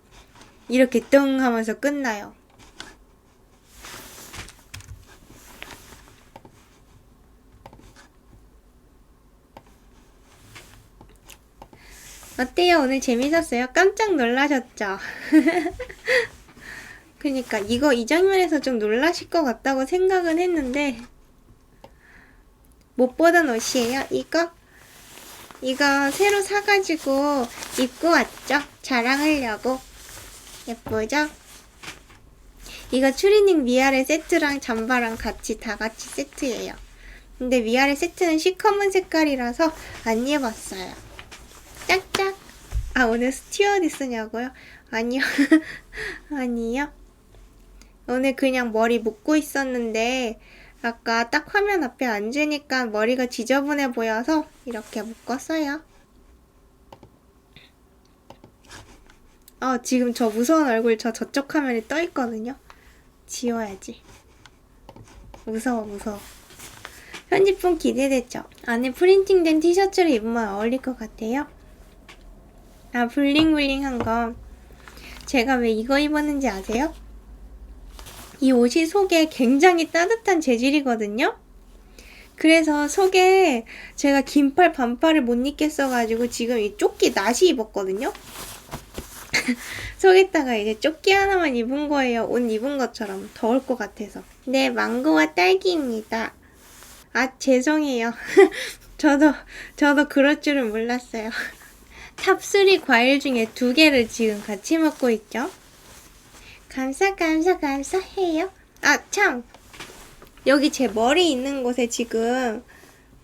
이렇게 뚱 하면서 끝나요. 어때요? 오늘 재밌었어요? 깜짝 놀라셨죠? 그니까 이 장면에서 좀 놀라실 것 같다고 생각은 했는데 못 보던 옷이에요. 이거 새로 사가지고 입고 왔죠? 자랑하려고. 예쁘죠? 이거 추리닝 위아래 세트랑 잠바랑 같이 다 같이 세트예요. 근데 위아래 세트는 시커먼 색깔이라서 안 입었어요. 짝짝. 아, 오늘 스튜어디스냐고요? 아니요. 아니요. 오늘 그냥 머리 묶고 있었는데 아까 딱 화면 앞에 앉으니까 머리가 지저분해 보여서 이렇게 묶었어요. 지금 저 무서운 얼굴 저쪽 화면에 떠 있거든요. 지워야지. 무서워. 편집본 기대되죠? 안에 프린팅된 티셔츠를 입으면 어울릴 것 같아요. 아, 블링블링한 거. 제가 왜 이거 입었는지 아세요? 이 옷이 속에 굉장히 따뜻한 재질이거든요? 그래서 속에 제가 긴팔 반팔을 못 입겠어가지고 지금 이 조끼 나시 입었거든요? 속에다가 이제 조끼 하나만 입은 거예요. 옷 입은 것처럼. 더울 것 같아서. 네, 망고와 딸기입니다. 아, 죄송해요. 저도 그럴 줄은 몰랐어요. 탑3 과일 중에 2개를 지금 같이 먹고 있죠. 감사해요. 아, 참! 여기 제 머리 있는 곳에 지금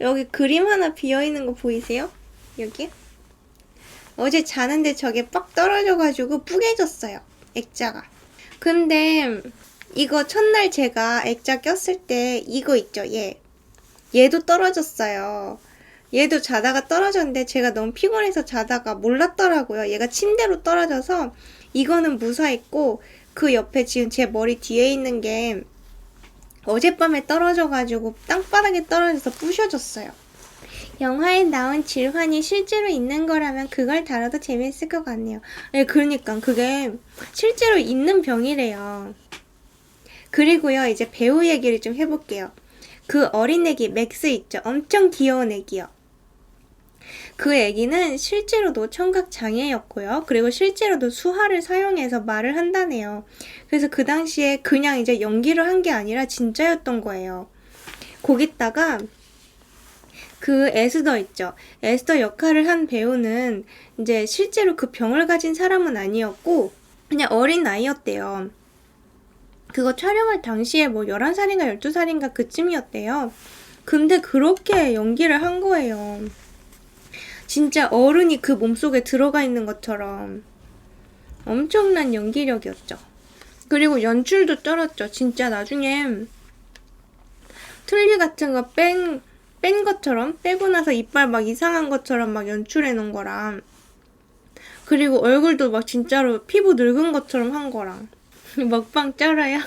여기 그림 하나 비어있는 거 보이세요? 여기? 어제 자는데 저게 빡 떨어져가지고 뿌개졌어요. 액자가. 근데 이거 첫날 제가 액자 꼈을 때 이거 있죠, 얘도 떨어졌어요. 얘도 자다가 떨어졌는데 제가 너무 피곤해서 자다가 몰랐더라고요. 얘가 침대로 떨어져서 이거는 무사했고 그 옆에 지금 제 머리 뒤에 있는 게 어젯밤에 떨어져가지고 땅바닥에 떨어져서 부셔졌어요. 영화에 나온 질환이 실제로 있는 거라면 그걸 다뤄도 재밌을 것 같네요. 네, 그러니까 그게 실제로 있는 병이래요. 그리고요, 이제 배우 얘기를 좀 해볼게요. 그 어린 애기 맥스 있죠? 엄청 귀여운 애기요. 그 애기는 실제로도 청각 장애였고요. 그리고 실제로도 수화를 사용해서 말을 한다네요. 그래서 그 당시에 그냥 이제 연기를 한 게 아니라 진짜였던 거예요. 거기다가 그 에스더 있죠. 에스더 역할을 한 배우는 이제 실제로 그 병을 가진 사람은 아니었고 그냥 어린 아이였대요. 그거 촬영할 당시에 뭐 11살인가 12살인가 그쯤이었대요. 근데 그렇게 연기를 한 거예요. 진짜 어른이 그 몸속에 들어가 있는 것처럼 엄청난 연기력이었죠. 그리고 연출도 쩔었죠. 진짜 나중에 틀니 같은 거 뺀 것처럼, 빼고 나서 이빨 막 이상한 것처럼 막 연출해 놓은 거랑, 그리고 얼굴도 막 진짜로 피부 늙은 것처럼 한 거랑. 먹방 쩔어요.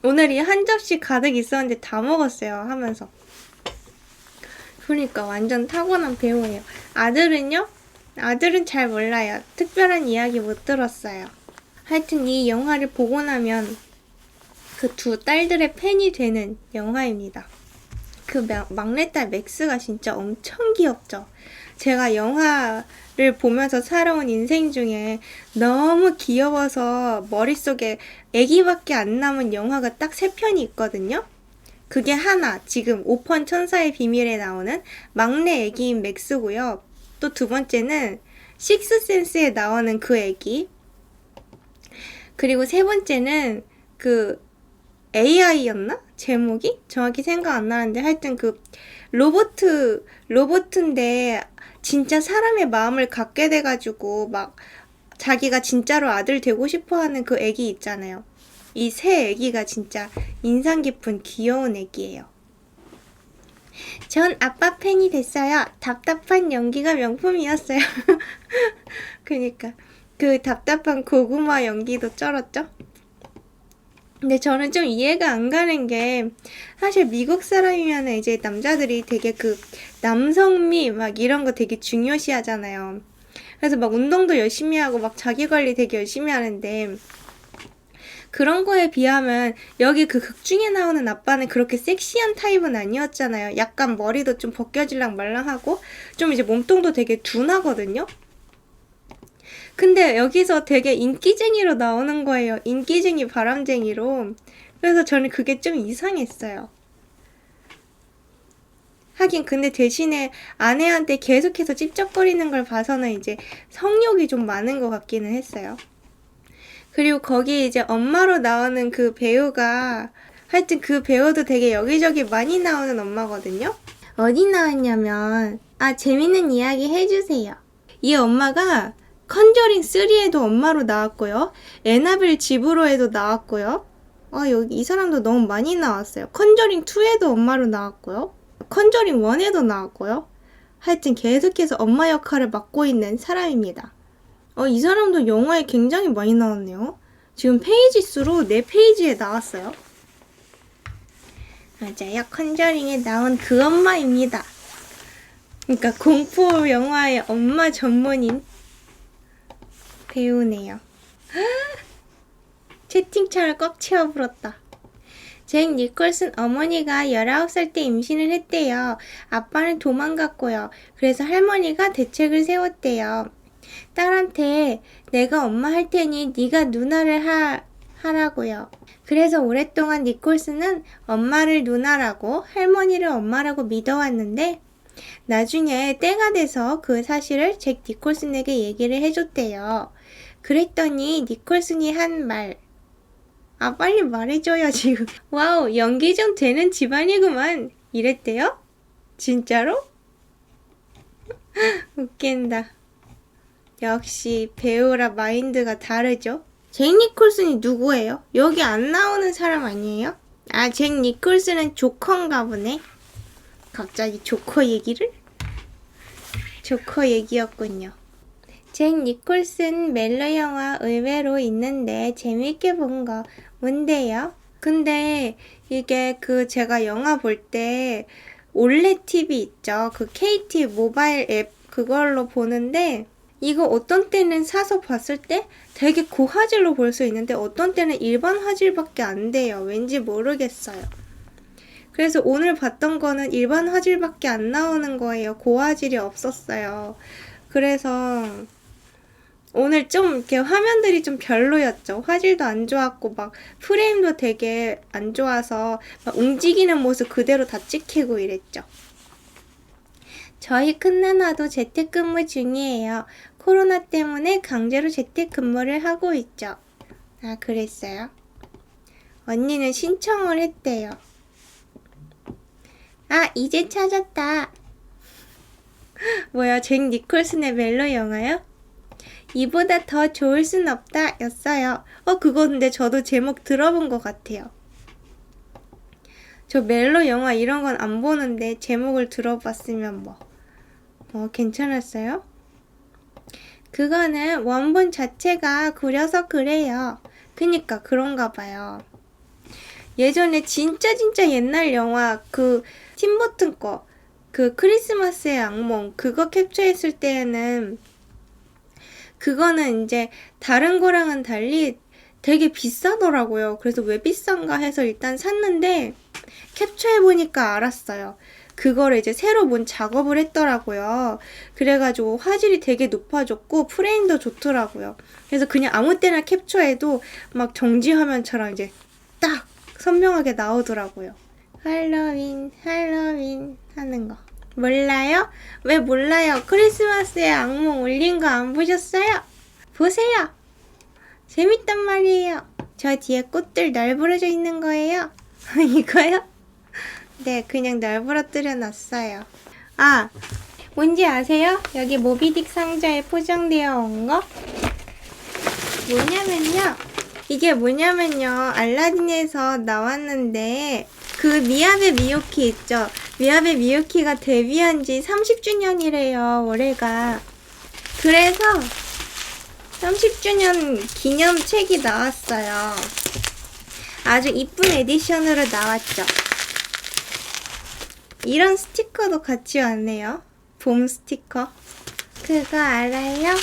오늘이 한 접시 가득 있었는데 다 먹었어요, 하면서. 그러니까 완전 타고난 배우예요. 아들은요? 아들은 잘 몰라요. 특별한 이야기 못 들었어요. 하여튼 이 영화를 보고 나면 그 두 딸들의 팬이 되는 영화입니다. 그 막내딸 맥스가 진짜 엄청 귀엽죠. 제가 영화를 보면서 살아온 인생 중에 너무 귀여워서 머릿속에 애기밖에 안 남은 영화가 딱 3편이 있거든요. 그게 하나, 지금 오펀 천사의 비밀에 나오는 막내 애기인 맥스고요. 또 두 번째는 식스센스에 나오는 그 애기. 그리고 세 번째는 그 AI였나? 제목이? 정확히 생각 안 나는데 하여튼 그 로봇인데 진짜 사람의 마음을 갖게 돼가지고 막 자기가 진짜로 아들 되고 싶어하는 그 애기 있잖아요. 이 세 애기가 진짜 인상 깊은 귀여운 애기예요. 전 아빠 팬이 됐어요. 답답한 연기가 명품이었어요. 그니까 그 답답한 고구마 연기도 쩔었죠? 근데 저는 좀 이해가 안 가는 게 사실 미국 사람이면 이제 남자들이 되게 그 남성미 막 이런 거 되게 중요시 하잖아요. 그래서 막 운동도 열심히 하고 막 자기 관리 되게 열심히 하는데 그런 거에 비하면 여기 그 극 중에 나오는 아빠는 그렇게 섹시한 타입은 아니었잖아요. 약간 머리도 좀 벗겨질랑 말랑하고 좀 이제 몸통도 되게 둔하거든요. 근데 여기서 되게 인기쟁이로 나오는 거예요. 인기쟁이 바람쟁이로. 그래서 저는 그게 좀 이상했어요. 하긴 근데 대신에 아내한테 계속해서 찝쩍거리는 걸 봐서는 이제 성욕이 좀 많은 것 같기는 했어요. 그리고 거기 이제 엄마로 나오는 그 배우가 하여튼 그 배우도 되게 여기저기 많이 나오는 엄마거든요. 어디 나왔냐면 재밌는 이야기 해주세요. 이 엄마가 컨저링 3에도 엄마로 나왔고요. 애나벨 집으로에도 나왔고요. 여기 이 사람도 너무 많이 나왔어요. 컨저링 2에도 엄마로 나왔고요. 컨저링 1에도 나왔고요. 하여튼 계속해서 엄마 역할을 맡고 있는 사람입니다. 이 사람도 영화에 굉장히 많이 나왔네요. 지금 페이지 수로 4페이지에 나왔어요. 맞아요. 컨저링에 나온 그 엄마입니다. 그러니까 공포 영화의 엄마 전문인 배우네요. 채팅창을 꽉 채워불었다. 잭 니콜슨 어머니가 19살 때 임신을 했대요. 아빠는 도망갔고요. 그래서 할머니가 대책을 세웠대요. 딸한테 내가 엄마 할 테니 네가 누나를 하라고요. 그래서 오랫동안 니콜슨은 엄마를 누나라고 할머니를 엄마라고 믿어왔는데 나중에 때가 돼서 그 사실을 잭 니콜슨에게 얘기를 해줬대요. 그랬더니 니콜슨이 한 말. 빨리 말해줘요 지금. 와우, 연기 좀 되는 집안이구만. 이랬대요? 진짜로? 웃긴다. 역시 배우라 마인드가 다르죠. 잭 니콜슨이 누구예요? 여기 안 나오는 사람 아니에요? 잭 니콜슨은 조커인가 보네. 갑자기 조커 얘기를? 조커 얘기였군요. 잭 니콜슨 멜로 영화 의외로 있는데 재밌게 본 거 뭔데요? 근데 이게 제가 영화 볼 때 올레 TV 있죠. KT 모바일 앱 그걸로 보는데 이거 어떤 때는 사서 봤을 때 되게 고화질로 볼 수 있는데 어떤 때는 일반 화질밖에 안 돼요. 왠지 모르겠어요. 그래서 오늘 봤던 거는 일반 화질밖에 안 나오는 거예요. 고화질이 없었어요. 그래서 오늘 좀 이렇게 화면들이 좀 별로였죠. 화질도 안 좋았고 막 프레임도 되게 안 좋아서 막 움직이는 모습 그대로 다 찍히고 이랬죠. 저희 큰누나도 재택근무 중이에요. 코로나 때문에 강제로 재택근무를 하고 있죠. 아, 그랬어요? 언니는 신청을 했대요. 아, 이제 찾았다. 뭐야, 잭 니콜슨의 멜로 영화요? 이보다 더 좋을 순 없다 였어요. 그거 근데 저도 제목 들어본 것 같아요. 저 멜로 영화 이런 건 안 보는데 제목을 들어봤으면 괜찮았어요? 그거는 원본 자체가 구려서 그래요. 그니까 그런가 봐요. 예전에 진짜 옛날 영화 팀버튼 거 크리스마스의 악몽 그거 캡처했을 때에는 그거는 이제 다른 거랑은 달리 되게 비싸더라고요. 그래서 왜 비싼가 해서 일단 샀는데 캡처해보니까 알았어요. 그거를 이제 새로 뭔 작업을 했더라고요. 그래가지고 화질이 되게 높아졌고 프레임도 좋더라고요. 그래서 그냥 아무 때나 캡처해도 막 정지화면처럼 이제 딱 선명하게 나오더라고요. 할로윈 하는 거. 몰라요? 왜 몰라요? 크리스마스의 악몽 올린 거 안 보셨어요? 보세요. 재밌단 말이에요. 저 뒤에 꽃들 널브러져 있는 거예요. 이거요? 네, 그냥 널브러뜨려 놨어요. 아, 뭔지 아세요? 여기 모비딕 상자에 포장되어 온 거? 이게 뭐냐면요. 알라딘에서 나왔는데 미야베 미유키 있죠? 미야베 미유키가 데뷔한 지 30주년이래요, 올해가. 그래서 30주년 기념 책이 나왔어요. 아주 이쁜 에디션으로 나왔죠. 이런 스티커도 같이 왔네요. 봄 스티커. 그거 알아요?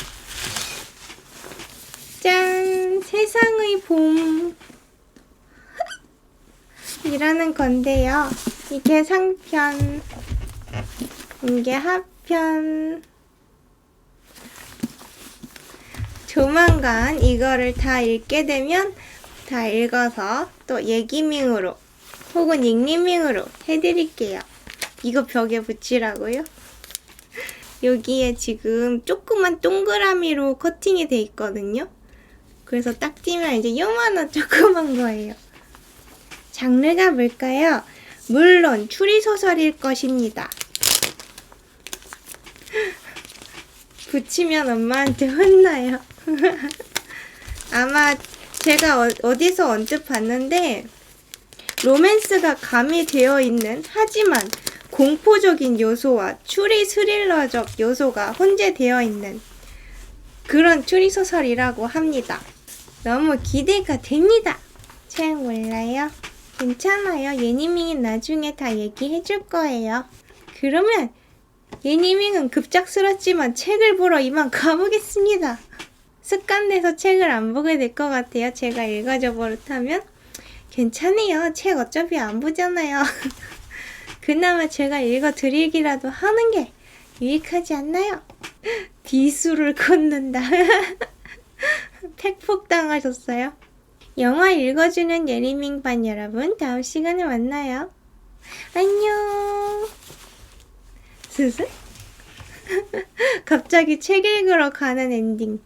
짠! 세상의 봄. 이라는 건데요. 이게 상편, 이게 하편. 조만간 이거를 다 읽게 되면 다 읽어서 또 예기밍으로 혹은 닉네밍으로 해드릴게요. 이거 벽에 붙이라고요? 여기에 지금 조그만 동그라미로 커팅이 돼 있거든요. 그래서 딱 띄면 이제 요만한 조그만 거예요. 장르가 뭘까요? 물론 추리소설일 것입니다. 붙이면 엄마한테 혼나요. 아마 제가 어디서 언뜻 봤는데 로맨스가 가미되어 있는 하지만 공포적인 요소와 추리 스릴러적 요소가 혼재되어 있는 그런 추리소설이라고 합니다. 너무 기대가 됩니다. 잘 몰라요? 괜찮아요. 예니밍이 나중에 다 얘기해줄 거예요. 그러면 예니밍은 급작스럽지만 책을 보러 이만 가보겠습니다. 습관돼서 책을 안 보게 될 것 같아요. 제가 읽어줘 버릇하면. 괜찮아요. 책 어차피 안 보잖아요. 그나마 제가 읽어드리기라도 하는 게 유익하지 않나요? 비수를 걷는다. 팩폭 당하셨어요? 영화 읽어주는 예리밍반 여러분, 다음 시간에 만나요. 안녕. 스스? 갑자기 책 읽으러 가는 엔딩.